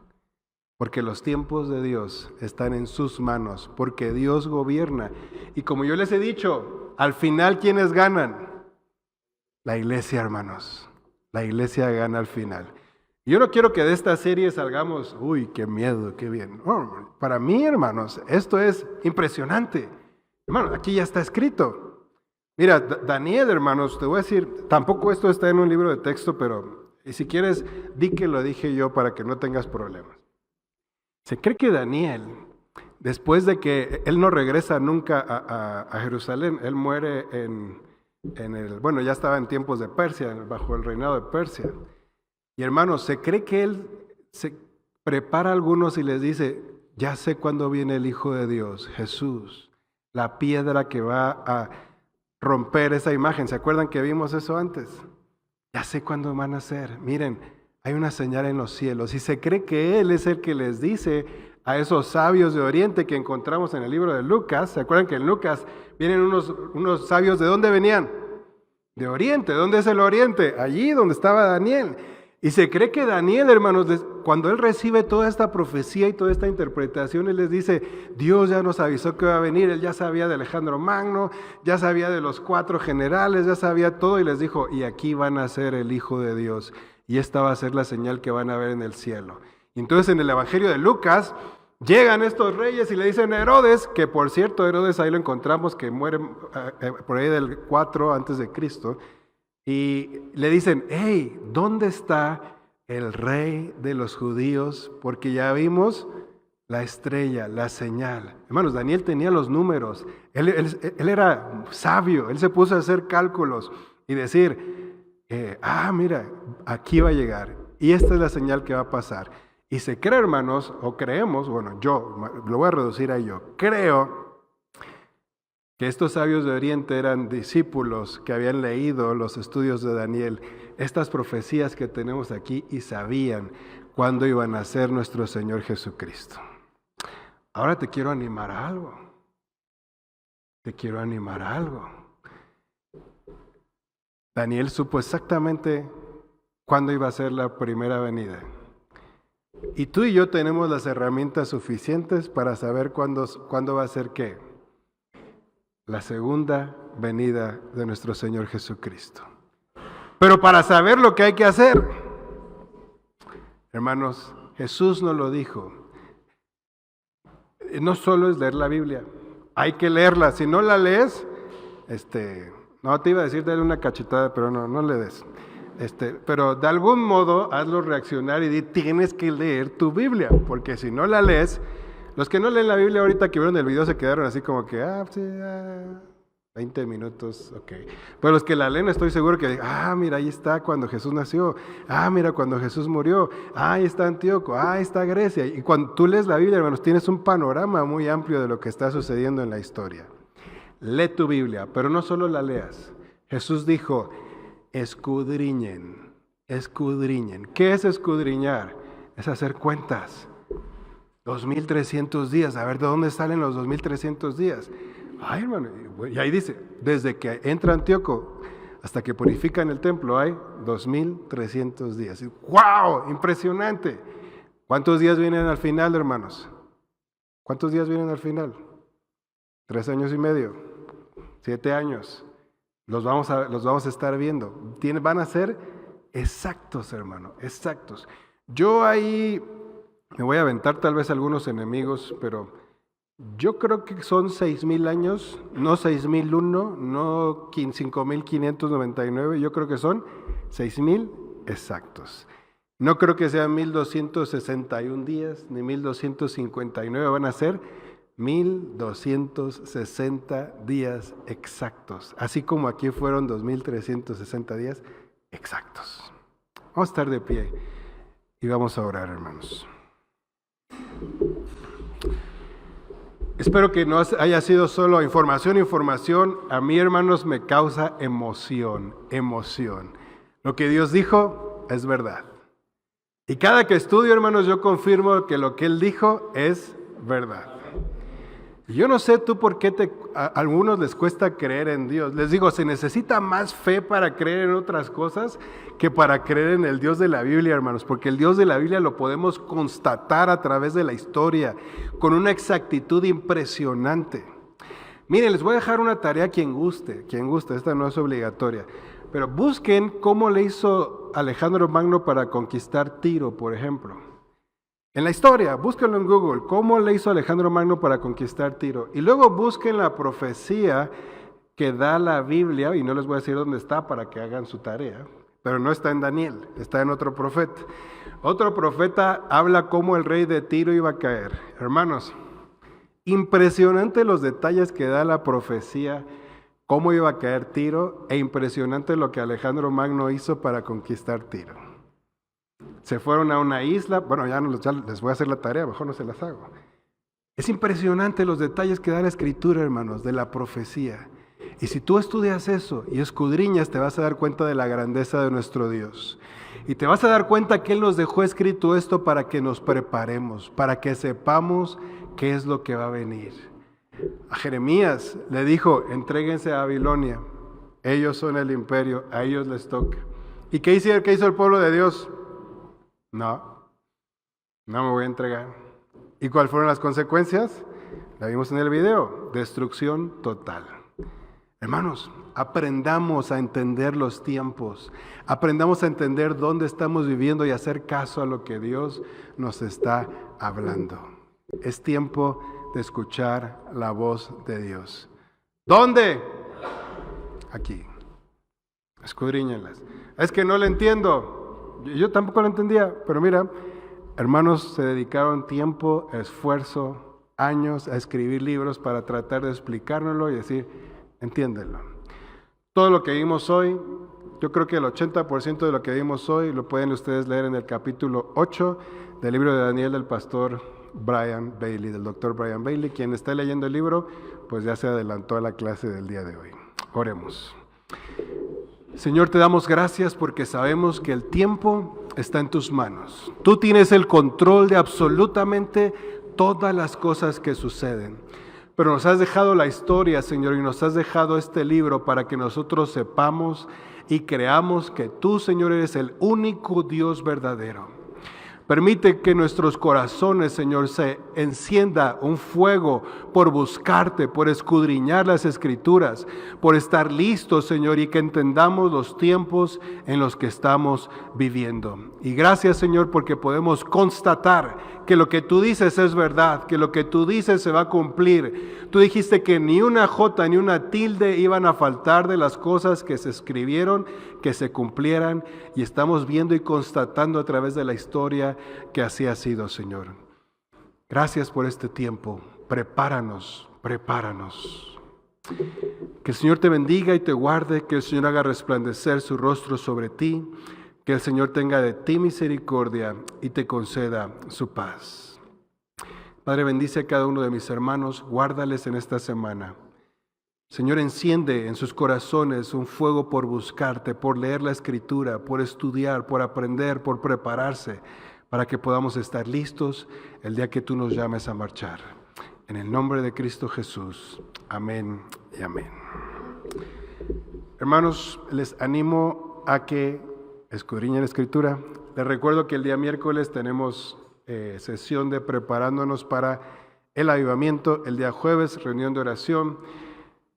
Porque los tiempos de Dios están en sus manos, porque Dios gobierna. Y como yo les he dicho, al final, ¿quiénes ganan? La iglesia, hermanos. La iglesia gana al final. Yo no quiero que de esta serie salgamos, uy, qué miedo, qué bien. No, para mí, hermanos, esto es impresionante. Hermano, aquí ya está escrito. Mira, Daniel, hermanos, te voy a decir, tampoco esto está en un libro de texto, pero si quieres, di que lo dije yo para que no tengas problemas. Se cree que Daniel, después de que él no regresa nunca a Jerusalén, él muere bueno, ya estaba en tiempos de Persia, bajo el reinado de Persia. Y hermanos, se cree que él se prepara a algunos y les dice, ya sé cuándo viene el Hijo de Dios, Jesús, la piedra que va a romper esa imagen. ¿Se acuerdan que vimos eso antes? Ya sé cuándo van a ser. Miren, hay una señal en los cielos y se cree que Él es el que les dice a esos sabios de Oriente que encontramos en el libro de Lucas. ¿Se acuerdan que en Lucas vienen unos sabios? ¿De dónde venían? De Oriente. ¿Dónde es el Oriente? Allí donde estaba Daniel. Y se cree que Daniel, hermanos, cuando él recibe toda esta profecía y toda esta interpretación, él les dice, Dios ya nos avisó que va a venir, él ya sabía de Alejandro Magno, ya sabía de los 4 generales, ya sabía todo y les dijo, y aquí van a ser el Hijo de Dios, y esta va a ser la señal que van a ver en el cielo. Y entonces en el Evangelio de Lucas, llegan estos reyes y le dicen a Herodes, que por cierto Herodes ahí lo encontramos, que muere por ahí del 4 antes de Cristo, y le dicen, hey, ¿dónde está el rey de los judíos? Porque ya vimos la estrella, la señal. Hermanos, Daniel tenía los números, él era sabio, él se puso a hacer cálculos y decir, mira, aquí va a llegar y esta es la señal que va a pasar. Y se cree, hermanos, o creemos, bueno, yo lo voy a reducir a yo, creo que estos sabios de Oriente eran discípulos que habían leído los estudios de Daniel, estas profecías que tenemos aquí, y sabían cuándo iban a ser nuestro Señor Jesucristo. Ahora te quiero animar a algo. Te quiero animar a algo. Daniel supo exactamente cuándo iba a ser la primera venida. Y tú y yo tenemos las herramientas suficientes para saber cuándo va a ser qué. La segunda venida de nuestro Señor Jesucristo. Pero para saber lo que hay que hacer, hermanos, Jesús nos lo dijo. No solo es leer la Biblia, hay que leerla. Si no la lees, no te iba a decir darle una cachetada, pero no le des. Pero de algún modo hazlo reaccionar y di, tienes que leer tu Biblia, porque si no la lees, los que no leen la Biblia ahorita que vieron el video se quedaron así como que, 20 minutos, ok. Pero los que la leen estoy seguro que, mira, ahí está cuando Jesús nació, mira cuando Jesús murió, ahí está Antíoco, ahí está Grecia. Y cuando tú lees la Biblia, hermanos, tienes un panorama muy amplio de lo que está sucediendo en la historia. Lee tu Biblia, pero no solo la leas. Jesús dijo, escudriñen. ¿Qué es escudriñar? Es hacer cuentas. 2300 días, a ver de dónde salen los 2300 días. Ay, hermano, y ahí dice, desde que entra Antíoco hasta que purifican el templo hay 2300 días. ¡Wow! Impresionante. ¿Cuántos días vienen al final, hermanos? ¿Cuántos días vienen al final? 3 años y medio, 7 años. Los vamos a estar viendo. Van a ser exactos, hermano, exactos. Yo ahí me voy a aventar tal vez algunos enemigos, pero yo creo que son 6,000 años, no 6,001, no 5,599, yo creo que son 6,000 exactos. No creo que sean 1,261 días, ni 1,259, van a ser 1260 días exactos, así como aquí fueron 2360 días exactos. Vamos a estar de pie y vamos a orar, hermanos. Espero que no haya sido solo información. A mí, hermanos, me causa emoción. Lo que Dios dijo es verdad. Y cada que estudio, hermanos, yo confirmo que lo que Él dijo es verdad. Yo no sé tú por qué a algunos les cuesta creer en Dios. Les digo, se necesita más fe para creer en otras cosas que para creer en el Dios de la Biblia, hermanos, porque el Dios de la Biblia lo podemos constatar a través de la historia con una exactitud impresionante. Miren, les voy a dejar una tarea a quien guste, esta no es obligatoria, pero busquen cómo le hizo Alejandro Magno para conquistar Tiro, por ejemplo. En la historia, búsquenlo en Google, cómo le hizo Alejandro Magno para conquistar Tiro. Y luego busquen la profecía que da la Biblia, y no les voy a decir dónde está para que hagan su tarea, pero no está en Daniel, está en otro profeta. Otro profeta habla cómo el rey de Tiro iba a caer. Hermanos, impresionante los detalles que da la profecía, cómo iba a caer Tiro, e impresionante lo que Alejandro Magno hizo para conquistar Tiro. Se fueron a una isla, bueno, ya les voy a hacer la tarea, mejor no se las hago. Es impresionante los detalles que da la Escritura, hermanos, de la profecía. Y si tú estudias eso y escudriñas, te vas a dar cuenta de la grandeza de nuestro Dios. Y te vas a dar cuenta que Él nos dejó escrito esto para que nos preparemos, para que sepamos qué es lo que va a venir. A Jeremías le dijo, entréguense a Babilonia, ellos son el imperio, a ellos les toca. ¿Y qué hizo el pueblo de Dios? No me voy a entregar. ¿Y cuáles fueron las consecuencias? La vimos en el video, destrucción total. Hermanos, aprendamos a entender los tiempos, aprendamos a entender dónde estamos viviendo y hacer caso a lo que Dios nos está hablando. Es tiempo de escuchar la voz de Dios. ¿Dónde? Aquí. Escudriñenlas. Es que no le entiendo. Yo tampoco lo entendía, pero mira, hermanos se dedicaron tiempo, esfuerzo, años a escribir libros para tratar de explicárnoslo y decir, entiéndelo. Todo lo que vimos hoy, yo creo que el 80% de lo que vimos hoy lo pueden ustedes leer en el capítulo 8 del libro de Daniel del pastor Brian Bailey, del doctor Brian Bailey. Quien está leyendo el libro, pues ya se adelantó a la clase del día de hoy. Oremos. Señor, te damos gracias porque sabemos que el tiempo está en tus manos. Tú tienes el control de absolutamente todas las cosas que suceden. Pero nos has dejado la historia, Señor, y nos has dejado este libro para que nosotros sepamos y creamos que tú, Señor, eres el único Dios verdadero. Permite que nuestros corazones, Señor, se encienda un fuego por buscarte, por escudriñar las Escrituras, por estar listos, Señor, y que entendamos los tiempos en los que estamos viviendo. Y gracias, Señor, porque podemos constatar que lo que tú dices es verdad, que lo que tú dices se va a cumplir. Tú dijiste que ni una jota ni una tilde iban a faltar de las cosas que se escribieron, que se cumplieran, y estamos viendo y constatando a través de la historia que así ha sido, Señor. Gracias por este tiempo. Prepáranos. Que el Señor te bendiga y te guarde, que el Señor haga resplandecer su rostro sobre ti, que el Señor tenga de ti misericordia y te conceda su paz. Padre, bendice a cada uno de mis hermanos, guárdales en esta semana. Señor, enciende en sus corazones un fuego por buscarte, por leer la Escritura, por estudiar, por aprender, por prepararse, para que podamos estar listos el día que tú nos llames a marchar. En el nombre de Cristo Jesús. Amén y amén. Hermanos, les animo a que escudriñen la Escritura. Les recuerdo que el día miércoles tenemos sesión de preparándonos para el avivamiento. El día jueves, reunión de oración.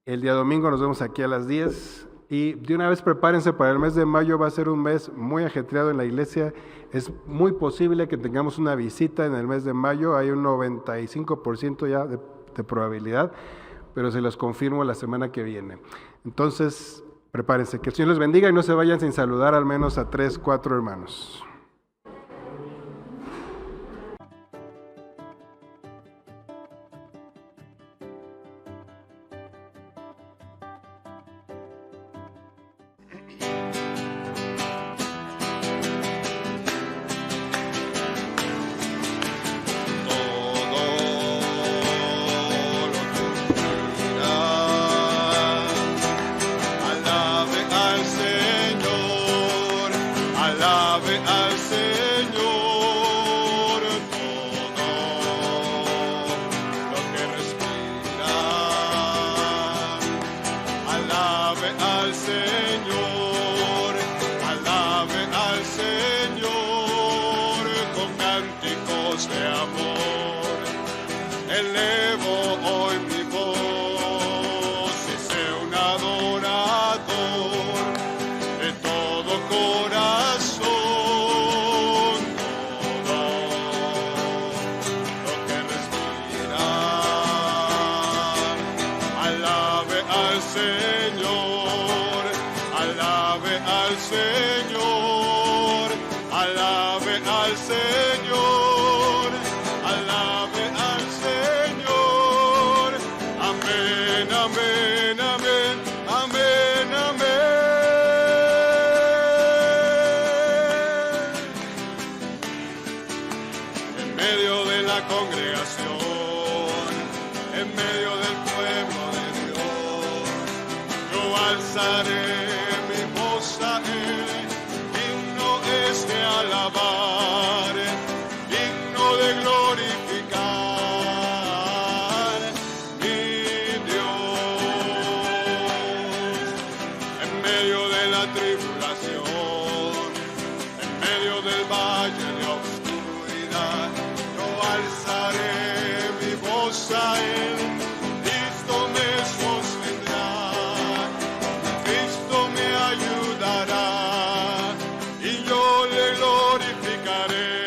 El día domingo nos vemos aquí a las 10. Y de una vez prepárense para el mes de mayo, va a ser un mes muy ajetreado en la iglesia. Es muy posible que tengamos una visita en el mes de mayo, hay un 95% ya de probabilidad, pero se los confirmo la semana que viene. Entonces, prepárense, que el Señor les bendiga y no se vayan sin saludar al menos a 3, 4 hermanos. elevo hoy mi voz y sé un adorador de todo corazón. Todo lo que respira, alabe al Señor, alabe al Señor, alabe al Señor, alabe al Señor. Amén, amén, amén, amén, amén. En medio de la congregación, en medio del pueblo de Dios, yo alzaré mi voz a Él. Digno es de alabar, digno de glorificar mi Dios. En medio de la tribulación, en medio del valle de oscuridad, yo alzaré mi voz a Él. Cristo me sostendrá, Cristo me ayudará y yo le glorificaré,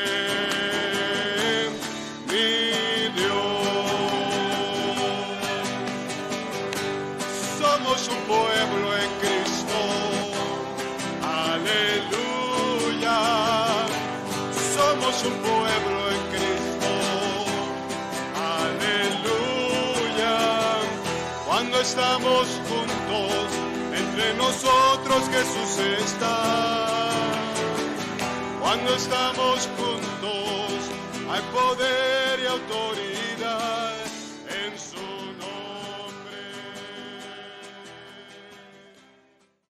mi Dios. Somos un pueblo en Cristo, aleluya. Somos un pueblo en Cristo, aleluya. Cuando estamos juntos, entre nosotros Jesús está. Cuando estamos juntos, hay poder y autoridad.